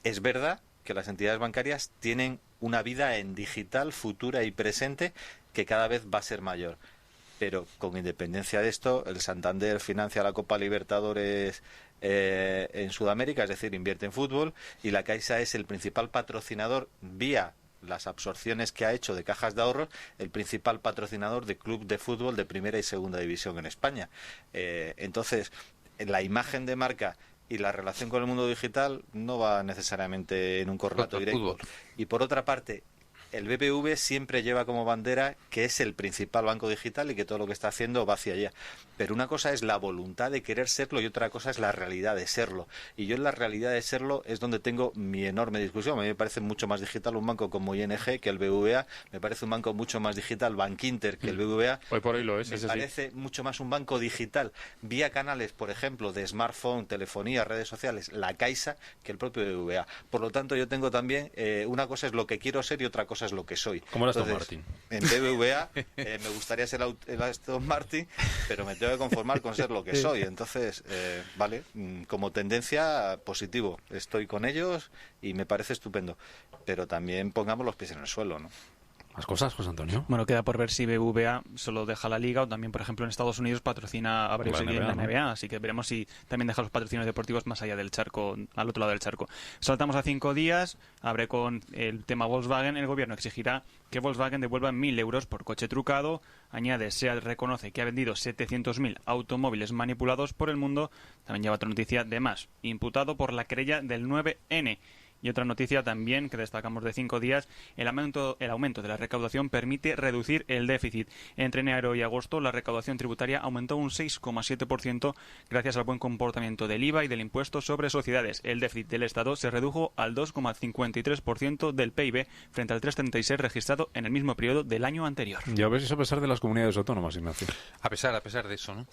es verdad que las entidades bancarias tienen una vida en digital futura y presente que cada vez va a ser mayor. Pero con independencia de esto, el Santander financia la Copa Libertadores en Sudamérica, es decir, invierte en fútbol, y la Caixa es el principal patrocinador vía las absorciones que ha hecho de cajas de ahorros, el principal patrocinador de club de fútbol de primera y segunda división en España. Entonces, la imagen de marca y la relación con el mundo digital no va necesariamente en un correlato directo. Y por otra parte, el BBV siempre lleva como bandera que es el principal banco digital y que todo lo que está haciendo va hacia allá. Pero una cosa es la voluntad de querer serlo y otra cosa es la realidad de serlo. Y yo en la realidad de serlo es donde tengo mi enorme discusión. A mí me parece mucho más digital un banco como ING que el BBVA. Me parece un banco mucho más digital Bankinter que el BBVA. Hoy por hoy lo es. Me parece mucho más un banco digital vía canales, por ejemplo, de smartphone, telefonía, redes sociales, la Caixa, que el propio BBVA. Por lo tanto, yo tengo también una cosa es lo que quiero ser y otra cosa es lo que soy. ¿Cómo era Aston Martin? En BBVA me gustaría ser el Aston Martin, pero me tengo que conformar con ser lo que soy. Entonces, vale, como tendencia, positivo. Estoy con ellos y me parece estupendo. Pero también pongamos los pies en el suelo, ¿no? Más cosas, José Antonio. Bueno, queda por ver si BBVA solo deja la Liga o también, por ejemplo, en Estados Unidos patrocina a varios equipos en la NBA, así que veremos si también deja los patrocinios deportivos más allá del charco, al otro lado del charco. Saltamos a 5 días, abre con el tema Volkswagen. El gobierno exigirá que Volkswagen devuelva 1.000 euros por coche trucado. Añade, SEAT reconoce que ha vendido 700.000 automóviles manipulados por el mundo. También lleva otra noticia de más, imputado por la querella del 9N. Y otra noticia también que destacamos de 5 días, el aumento de la recaudación permite reducir el déficit. Entre enero y agosto la recaudación tributaria aumentó un 6,7% gracias al buen comportamiento del IVA y del impuesto sobre sociedades. El déficit del Estado se redujo al 2,53% del PIB frente al 3,36% registrado en el mismo periodo del año anterior. Y a ver si eso a pesar de las comunidades autónomas, Ignacio. A pesar de eso, ¿no?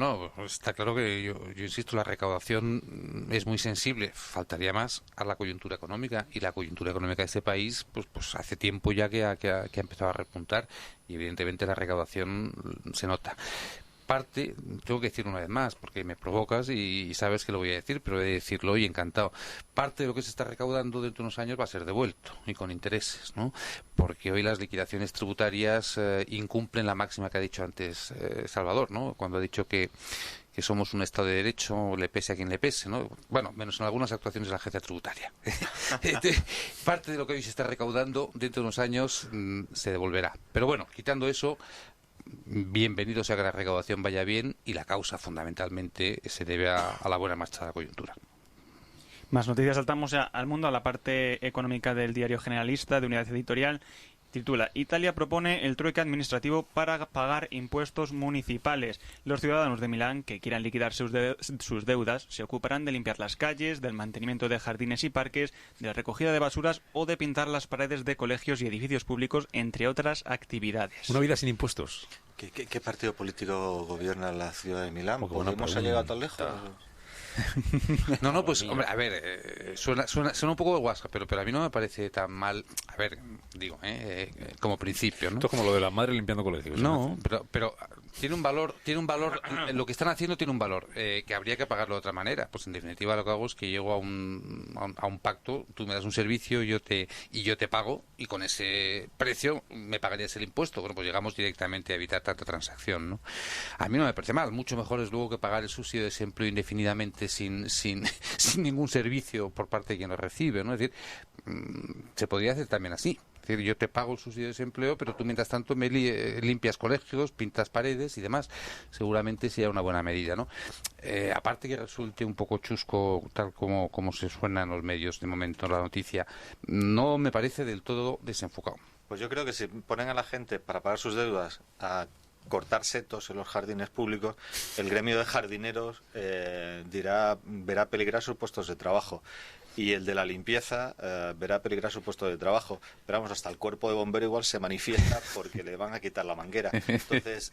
No, está claro que yo insisto, la recaudación es muy sensible. Faltaría más a la coyuntura económica, y la coyuntura económica de este país pues hace tiempo ya que ha empezado a repuntar, y evidentemente la recaudación se nota. parte, tengo que decir una vez más, porque me provocas y sabes que lo voy a decir, pero he de decirlo y encantado. Parte de lo que se está recaudando dentro de unos años va a ser devuelto y con intereses, ¿no? Porque hoy las liquidaciones tributarias incumplen la máxima que ha dicho antes Salvador, ¿no? Cuando ha dicho que somos un Estado de Derecho, le pese a quien le pese, ¿no? Bueno, menos en algunas actuaciones de la agencia tributaria. Parte de lo que hoy se está recaudando dentro de unos años se devolverá. Pero bueno, quitando eso, bienvenido sea que la recaudación vaya bien y la causa fundamentalmente se debe a la buena marcha de la coyuntura. Más noticias, saltamos al mundo, a la parte económica del diario Generalista de Unidad Editorial. Titula: Italia propone el trueque administrativo para pagar impuestos municipales. Los ciudadanos de Milán que quieran liquidar sus deudas se ocuparán de limpiar las calles, del mantenimiento de jardines y parques, de la recogida de basuras o de pintar las paredes de colegios y edificios públicos, entre otras actividades. Una vida sin impuestos. ¿Qué partido político gobierna la ciudad de Milán? ¿Hemos llegado tan lejos? No, pues, hombre, a ver, suena un poco de guasca, pero a mí no me parece tan mal. A ver, digo, como principio, ¿no? Esto es como lo de la madre limpiando colegios. No, pero tiene un valor, lo que están haciendo tiene un valor, que habría que pagarlo de otra manera. Pues en definitiva lo que hago es que llego a un pacto, tú me das un servicio yo te pago, y con ese precio me pagarías el impuesto. Bueno, pues llegamos directamente a evitar tanta transacción, ¿no? A mí no me parece mal, mucho mejor es luego que pagar el subsidio de desempleo indefinidamente sin ningún servicio por parte de quien lo recibe, ¿no? Es decir, se podría hacer también así. Es decir, yo te pago el subsidio de desempleo, pero tú mientras tanto me limpias colegios, pintas paredes y demás. Seguramente sería una buena medida, ¿no? Aparte que resulte un poco chusco, tal como se suena en los medios de momento en la noticia, no me parece del todo desenfocado. Pues yo creo que si ponen a la gente para pagar sus deudas a cortar setos en los jardines públicos, el gremio de jardineros verá peligrar sus puestos de trabajo. Y el de la limpieza verá peligrar su puesto de trabajo. Pero vamos, hasta el cuerpo de bombero igual se manifiesta porque le van a quitar la manguera. Entonces,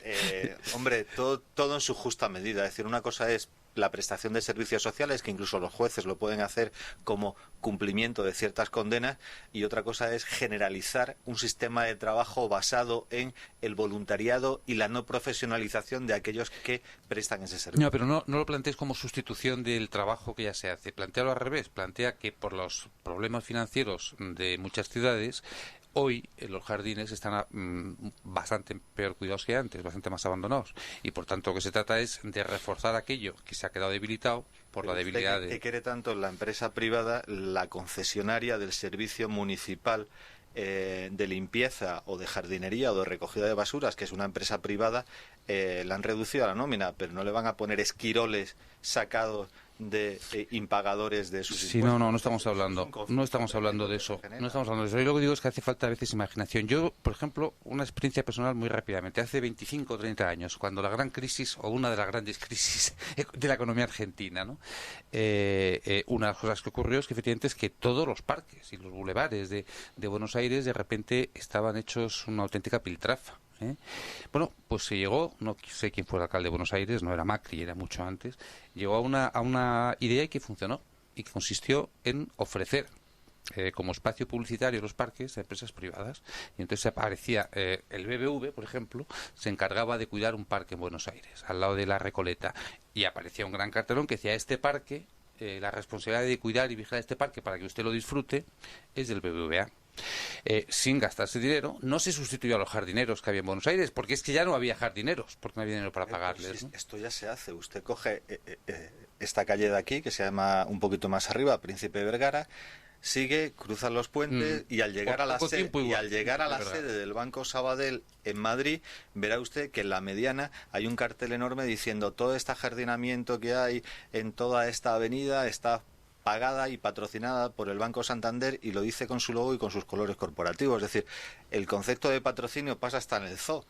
hombre, todo en su justa medida. Es decir, una cosa es la prestación de servicios sociales, que incluso los jueces lo pueden hacer como cumplimiento de ciertas condenas, y otra cosa es generalizar un sistema de trabajo basado en el voluntariado y la no profesionalización de aquellos que prestan ese servicio. No, pero no lo plantees como sustitución del trabajo que ya se hace. Plantéalo al revés. Plantea que por los problemas financieros de muchas ciudades, hoy los jardines están bastante peor cuidados que antes, bastante más abandonados. Y por tanto lo que se trata es de reforzar aquello que se ha quedado debilitado por la debilidad de... ¿Qué quiere tanto la empresa privada, la concesionaria del servicio municipal de limpieza o de jardinería o de recogida de basuras, que es una empresa privada? La han reducido a la nómina, pero no le van a poner esquiroles sacados de impagadores de sus impuestos. No estamos hablando de eso. No estamos hablando de eso. Yo lo que digo es que hace falta a veces imaginación. Yo, por ejemplo, una experiencia personal muy rápidamente. Hace 25 o 30 años, cuando la gran crisis, o una de las grandes crisis de la economía argentina, ¿no? Una de las cosas que ocurrió es que efectivamente es que todos los parques y los bulevares de Buenos Aires de repente estaban hechos una auténtica piltrafa. Bueno, pues se llegó, no sé quién fue el alcalde de Buenos Aires, no era Macri, era mucho antes, llegó a una idea que funcionó, y que consistió en ofrecer como espacio publicitario los parques a empresas privadas. Y entonces aparecía el BBV, por ejemplo, se encargaba de cuidar un parque en Buenos Aires, al lado de la Recoleta, y aparecía un gran cartelón que decía: este parque, la responsabilidad de cuidar y vigilar este parque para que usted lo disfrute es del BBVA. Sin gastarse dinero. No se sustituyó a los jardineros que había en Buenos Aires, porque es que ya no había jardineros, porque no había dinero para pagarles, ¿no? Esto ya se hace. Usted coge esta calle de aquí, que se llama un poquito más arriba Príncipe Vergara, sigue, cruza los puentes y al llegar a la sede del Banco Sabadell en Madrid, verá usted que en la Mediana hay un cartel enorme diciendo: todo este ajardinamiento que hay en toda esta avenida está pagada y patrocinada por el Banco Santander, y lo dice con su logo y con sus colores corporativos. Es decir, el concepto de patrocinio pasa hasta en el zoo.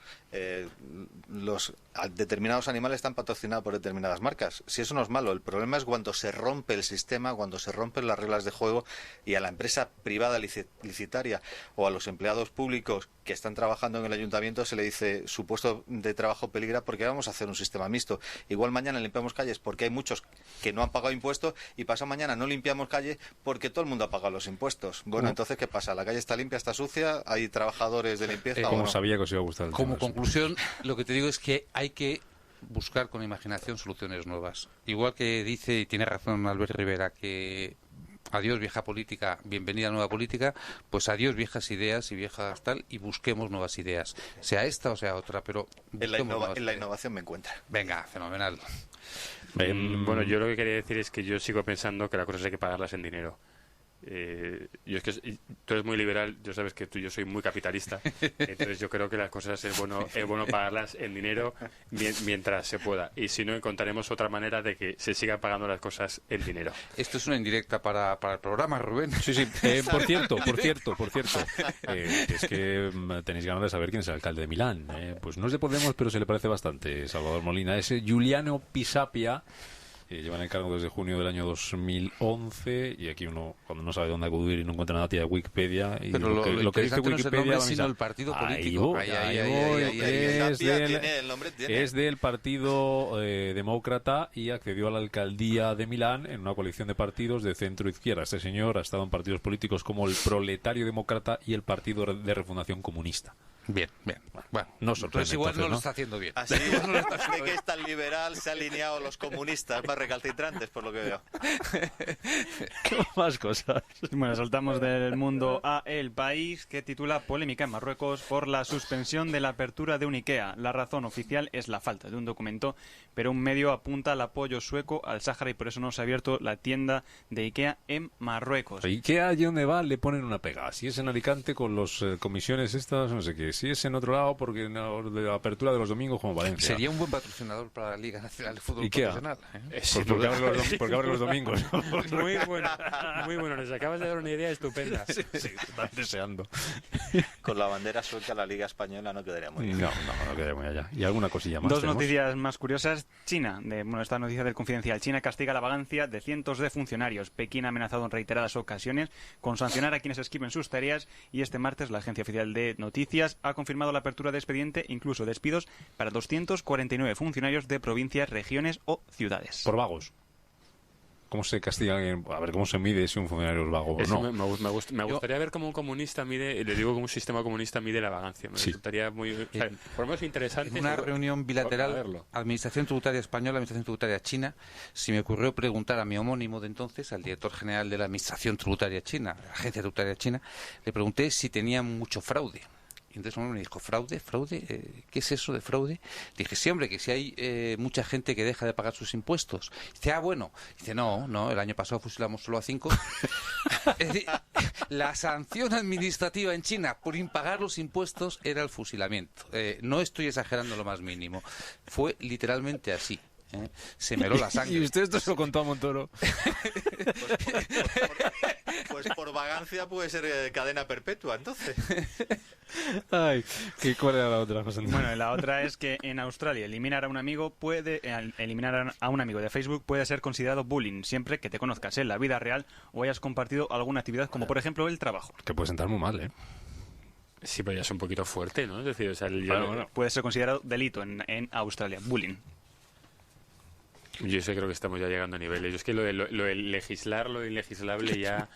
Los determinados animales están patrocinados por determinadas marcas. Si eso no es malo, el problema es cuando se rompe el sistema, cuando se rompen las reglas de juego, y a la empresa privada licitaria o a los empleados públicos que están trabajando en el ayuntamiento se le dice: su puesto de trabajo peligra porque vamos a hacer un sistema mixto. Igual mañana limpiamos calles porque hay muchos que no han pagado impuestos, y pasado mañana no limpiamos calle porque todo el mundo ha pagado los impuestos. Bueno, entonces, ¿qué pasa? ¿La calle está limpia, está sucia? ¿Hay trabajadores de limpieza? Como sabía que os iba a gustar el Como tema, conclusión, lo que te digo es que hay que buscar con imaginación soluciones nuevas. Igual que dice, y tiene razón Albert Rivera, que adiós vieja política, bienvenida nueva política, pues adiós viejas ideas y viejas tal, y busquemos nuevas ideas, sea esta o sea otra, pero en la innovación me encuentra. Venga, fenomenal. Bueno, yo lo que quería decir es que yo sigo pensando que las cosas hay que pagarlas en dinero. Yo es que tú eres muy liberal, yo sabes que yo soy muy capitalista, entonces yo creo que las cosas es bueno pagarlas en dinero mientras se pueda, y si no encontraremos otra manera de que se sigan pagando las cosas en dinero. Esto es una indirecta para el programa, Rubén. Sí. Por cierto, es que tenéis ganas de saber quién es el alcalde de Milán. Pues no es de Podemos, pero se le parece bastante. Salvador Molina, ese Giuliano Pisapia. Llevan el cargo desde junio del año 2011, y aquí uno, cuando no sabe dónde acudir y no encuentra nada, tira Wikipedia, y pero lo que dice Wikipedia no es sino el partido político. Es del Partido Demócrata, y accedió a la alcaldía de Milán en una coalición de partidos de centro izquierda. Este señor ha estado en partidos políticos como el Proletario Demócrata y el Partido de Refundación Comunista. Bien. Bueno, no sorprende. Pues igual no lo está haciendo bien. Así de que es tan liberal, se ha alineado a los comunistas más recalcitrantes, por lo que veo. Más cosas. Bueno, saltamos del mundo a El País, que titula Polémica en Marruecos por la suspensión de la apertura de un IKEA. La razón oficial es la falta de un documento, pero un medio apunta al apoyo sueco al Sáhara y por eso no se ha abierto la tienda de IKEA en Marruecos. IKEA, allí donde va, le ponen una pega. Si es en Alicante con las comisiones estas, no sé qué. Si es en otro lado, porque de la apertura de los domingos como Valencia. Sería un buen patrocinador para la Liga Nacional de Fútbol IKEA. Profesional. Porque abre los domingos. Muy bueno, nos acabas de dar una idea estupenda. Sí, están deseando. Con la bandera sueca la Liga Española no quedaría muy bien. No quedaría muy allá. ¿Y alguna cosilla más? Dos noticias más curiosas. China, esta noticia del Confidencial. China castiga la vagancia de cientos de funcionarios. Pekín ha amenazado en reiteradas ocasiones con sancionar a quienes esquiven sus tareas, y este martes la agencia oficial de noticias ha confirmado la apertura de expediente, incluso despidos, para 249 funcionarios de provincias, regiones o ciudades. Por vagos. ¿Cómo se castiga a alguien? A ver, ¿cómo se mide si un funcionario es vago o no? Me gustaría ver cómo un comunista mide, le digo como un sistema comunista mide la vagancia. Me resultaría muy... por lo menos interesante. En una reunión bilateral, Administración Tributaria Española, Administración Tributaria China, se me ocurrió preguntar a mi homónimo de entonces, al director general de la Administración Tributaria China, la Agencia Tributaria China, le pregunté si tenía mucho fraude. Y entonces uno me dijo, ¿fraude? ¿Qué es eso de fraude? Dije, sí, hombre, que si hay mucha gente que deja de pagar sus impuestos. Dice, bueno. Dice, no, el año pasado fusilamos solo a 5. Es decir, la sanción administrativa en China por impagar los impuestos era el fusilamiento. No estoy exagerando lo más mínimo. Fue literalmente así. Se me heló la sangre. ¿Y usted esto se lo contó a Montoro? Pues por vagancia puede ser cadena perpetua, entonces. Ay, ¿cuál era la otra? Bueno, la otra es que en Australia eliminar a un amigo de Facebook puede ser considerado bullying siempre que te conozcas en la vida real o hayas compartido alguna actividad, como por ejemplo el trabajo. Que puede sentar muy mal, ¿eh? Sí, pero ya es un poquito fuerte, ¿no? Es decir, o sea, puede ser considerado delito en Australia, bullying. Yo creo que estamos ya llegando a niveles. Yo es que lo de legislar, lo de ilegislable ya...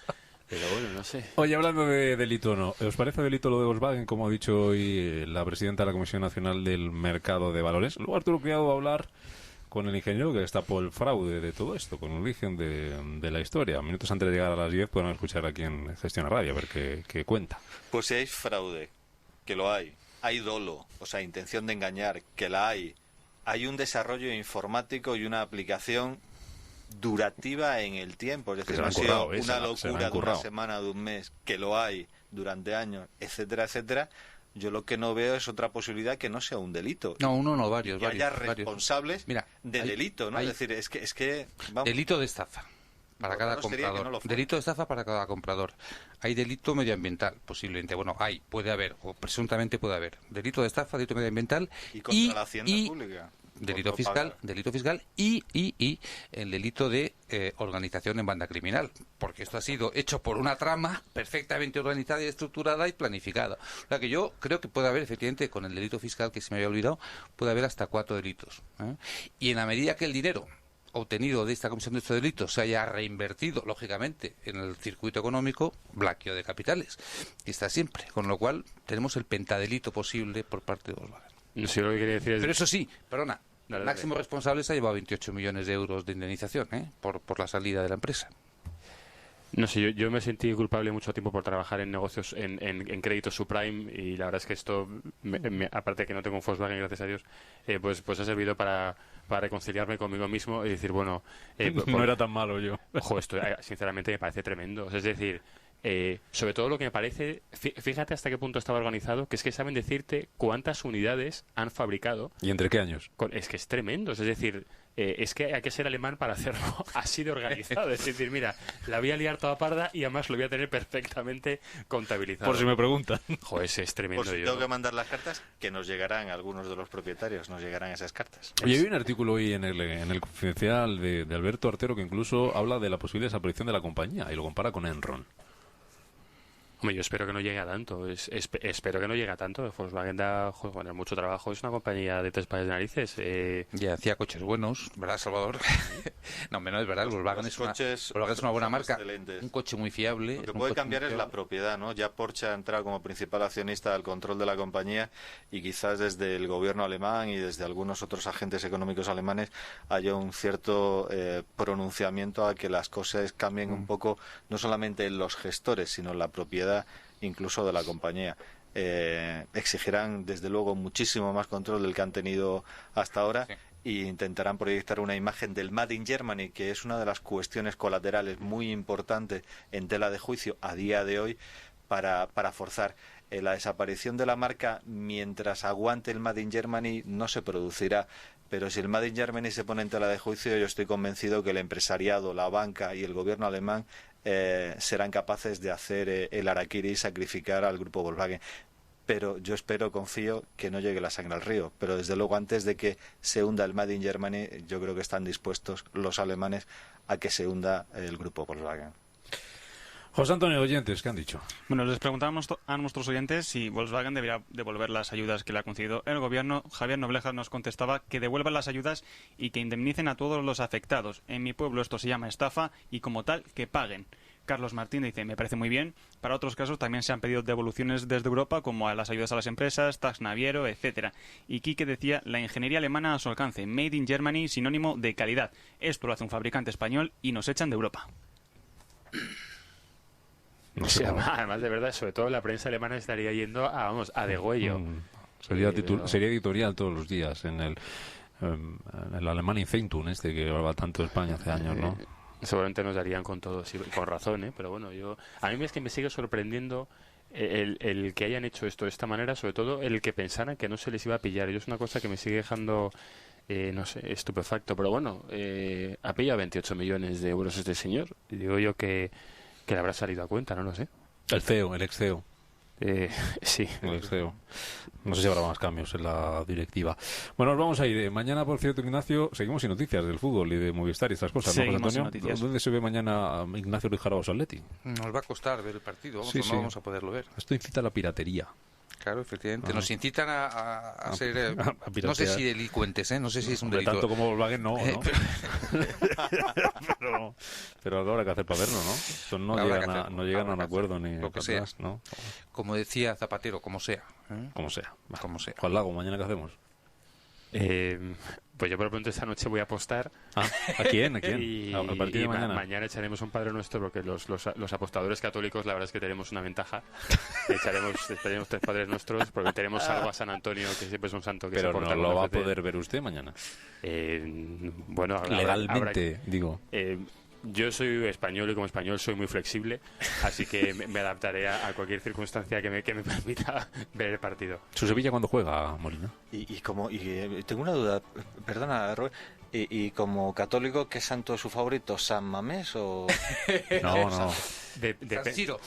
Pero bueno, no sé. Oye, hablando de delito o no, ¿os parece delito lo de Volkswagen, como ha dicho hoy la presidenta de la Comisión Nacional del Mercado de Valores? Luego Arturo Criado va a hablar con el ingeniero que destapó el fraude de todo esto, con el origen de la historia. Minutos antes de llegar a las 10 podrán escuchar aquí en Gestiona Radio, a ver qué cuenta. Pues si hay fraude, que lo hay dolo, o sea, intención de engañar, que la hay un desarrollo informático y una aplicación durativa en el tiempo, es decir, no ha sido una locura de una semana, de un mes, que lo hay durante años, etcétera, etcétera. Yo lo que no veo es otra posibilidad que no sea un delito. No, uno no, varios. Que haya responsables de delito, ¿no? Es decir, es que vamos. Delito de estafa para cada comprador. Delito de estafa para cada comprador. Hay delito medioambiental, posiblemente. Bueno, puede haber, o presuntamente puede haber. Delito de estafa, delito medioambiental y contra la hacienda pública. Delito fiscal y el delito de organización en banda criminal, porque esto ha sido hecho por una trama perfectamente organizada y estructurada y planificada. O sea que yo creo que puede haber, efectivamente, con el delito fiscal, que se me había olvidado, puede haber hasta 4 delitos. Y en la medida que el dinero obtenido de esta comisión de estos delitos se haya reinvertido, lógicamente, en el circuito económico, blanqueo de capitales, y está siempre. Con lo cual, tenemos el pentadelito posible por parte de Volkswagen. No sé lo que quería decir. Pero eso sí, perdona, El máximo responsable se ha llevado 28 millones de euros de indemnización por la salida de la empresa. No sé, yo me sentí culpable mucho tiempo por trabajar en negocios, en créditos subprime, y la verdad es que esto, aparte de que no tengo un Volkswagen, gracias a Dios, pues ha servido para reconciliarme conmigo mismo y decir, bueno... no era tan malo yo. Ojo, esto sinceramente me parece tremendo. Es decir, sobre todo lo que me parece... Fíjate hasta qué punto estaba organizado, que es que saben decirte cuántas unidades han fabricado. ¿Y entre qué años? Es que es tremendo. Es decir... es que hay que ser alemán para hacerlo así de organizado. Es decir, mira, la voy a liar toda parda y además lo voy a tener perfectamente contabilizado. Por si me preguntan. Joder, es tremendo. Por si tengo que mandar las cartas, que nos llegarán algunos de los propietarios, nos llegarán esas cartas. Oye, hay un artículo hoy en el Confidencial de Alberto Artero que incluso habla de la posible desaparición de la compañía y lo compara con Enron. Hombre, yo espero que no llegue a tanto. Espero que no llegue a tanto. Volkswagen da mucho trabajo. Es una compañía de tres pares de narices. Ya hacía coches buenos, ¿verdad, Salvador? No, menos es verdad. Volkswagen es una buena marca. Excelentes. Un coche muy fiable. Lo que puede cambiar es la propiedad, ¿no? Ya Porsche ha entrado como principal accionista al control de la compañía y quizás desde el gobierno alemán y desde algunos otros agentes económicos alemanes haya un cierto pronunciamiento a que las cosas cambien un poco, no solamente en los gestores, sino en la propiedad incluso de la compañía. Exigirán desde luego muchísimo más control del que han tenido hasta ahora e intentarán proyectar una imagen del Made in Germany, que es una de las cuestiones colaterales muy importantes en tela de juicio a día de hoy para forzar la desaparición de la marca. Mientras aguante el Made in Germany no se producirá, pero si el Made in Germany se pone en tela de juicio, yo estoy convencido que el empresariado, la banca y el gobierno alemán serán capaces de hacer el harakiri y sacrificar al grupo Volkswagen. Pero yo confío que no llegue la sangre al río. Pero desde luego, antes de que se hunda el Made in Germany, yo creo que están dispuestos los alemanes a que se hunda el grupo Volkswagen. José Antonio, oyentes, ¿qué han dicho? Bueno, les preguntábamos a nuestros oyentes si Volkswagen debería devolver las ayudas que le ha concedido el gobierno. Javier Noblejas nos contestaba que devuelvan las ayudas y que indemnicen a todos los afectados. En mi pueblo esto se llama estafa y como tal que paguen. Carlos Martín dice, me parece muy bien. Para otros casos también se han pedido devoluciones desde Europa, como a las ayudas a las empresas, tax naviero, etcétera. Y Quique decía, la ingeniería alemana a su alcance, Made in Germany, sinónimo de calidad. Esto lo hace un fabricante español y nos echan de Europa. No sé, además, de verdad, sobre todo la prensa alemana estaría yendo a degüello. Sería editorial todos los días en el Alemania Zeitung, que va tanto España hace años, ¿no? Seguramente nos darían con todo, sí, con razón, pero bueno, a mí es que me sigue sorprendiendo el que hayan hecho esto de esta manera, sobre todo el que pensaran que no se les iba a pillar. Es una cosa que me sigue dejando, no sé, estupefacto, pero bueno, ha pillado 28 millones de euros este señor, y digo yo que le habrá salido a cuenta, no lo sé. El ex CEO. Sí. El ex CEO. No sé si habrá más cambios en la directiva. Bueno, nos vamos a ir. Mañana, por cierto, Ignacio, seguimos sin noticias del fútbol y de Movistar y estas cosas, ¿no, José Antonio? ¿Dónde se ve mañana a Ignacio Rijaraos Atleti? Nos va a costar ver el partido, no vamos a poderlo ver. Esto incita a la piratería. Claro, efectivamente. Nos incitan a ser, no sé si delincuentes, no sé si es un delito. Tanto como Volkswagen, no. pero algo habrá que hacer para verlo, ¿no? Eso no llegan a un acuerdo ni lo que sea, atrás, ¿no? Como decía Zapatero, como sea. Como sea. Juan Lago, ¿mañana qué hacemos? Pues yo por lo pronto esta noche voy a apostar. ¿A quién? ¿Al partido de mañana? Mañana echaremos un Padre Nuestro, porque los apostadores católicos la verdad es que tenemos una ventaja. Echaremos 3 Padres Nuestros porque tenemos algo a San Antonio, que siempre es un santo que pero se porta. ¿no lo va a poder ver usted mañana? Bueno, legalmente, digo. Yo soy español y como español soy muy flexible, así que me adaptaré a cualquier circunstancia que me permita ver el partido. ¿Su Sevilla cuándo juega, Molina? Y tengo una duda, perdona, Robert, y como católico, ¿qué santo es su favorito? ¿San Mamés o...? No. San Siro.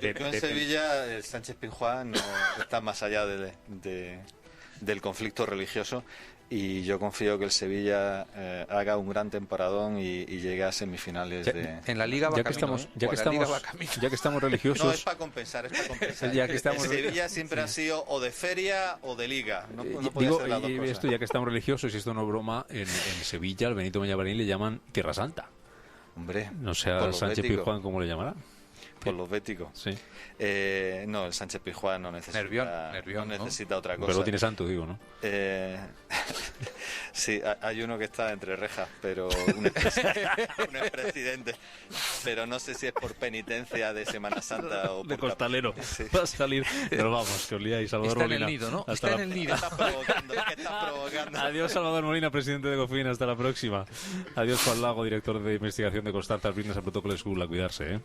Yo en Sevilla, el Sánchez Pizjuán no está más allá del conflicto religioso. Y yo confío que el Sevilla haga un gran temporadón y llegue a semifinales en la Liga va camino. Ya que estamos religiosos... No, es para compensar. Ya que estamos... El Sevilla siempre ha sido o de feria o de liga. No puede ser las dos cosas. Esto, ya que estamos religiosos, y esto no es broma, en Sevilla al Benito Villamarín le llaman Tierra Santa. Hombre, no sé a Sánchez Pizjuán cómo le llamará. Por los béticos. Sí. No, el Sánchez Pizjuán no necesita, Nervión, no necesita otra cosa. Pero lo tiene santo, digo, ¿no? Sí, hay uno que está entre rejas, pero un expresidente. Pero no sé si es por penitencia de Semana Santa o de por costalero. Sí. Va a salir. Pero vamos, que os liáis, Salvador Está Molina. En el nido, ¿no? Hasta está en el nido. ¿Qué estás provocando? Adiós, Salvador Molina, presidente de Ecofin. Hasta la próxima. Adiós, Juan Lago, director de investigación de Constantas Business a Protocol School. A cuidarse, ¿eh?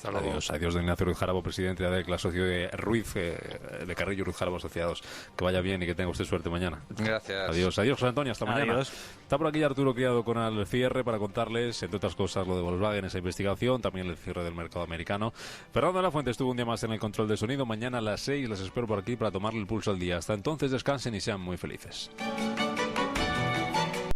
Adiós, adiós de Ignacio Ruiz Jarabo, presidente de la socio de Ruiz, de Carrillo Ruiz Jarabo Asociados. Que vaya bien y que tenga usted suerte mañana. Gracias. Adiós, adiós, José Antonio, hasta mañana. Adiós. Está por aquí Arturo Criado con el cierre para contarles, entre otras cosas, lo de Volkswagen, esa investigación, también el cierre del mercado americano. Fernando de la Fuente estuvo un día más en el control de sonido. Mañana a las 6 les espero por aquí para tomarle el pulso al día. Hasta entonces descansen y sean muy felices.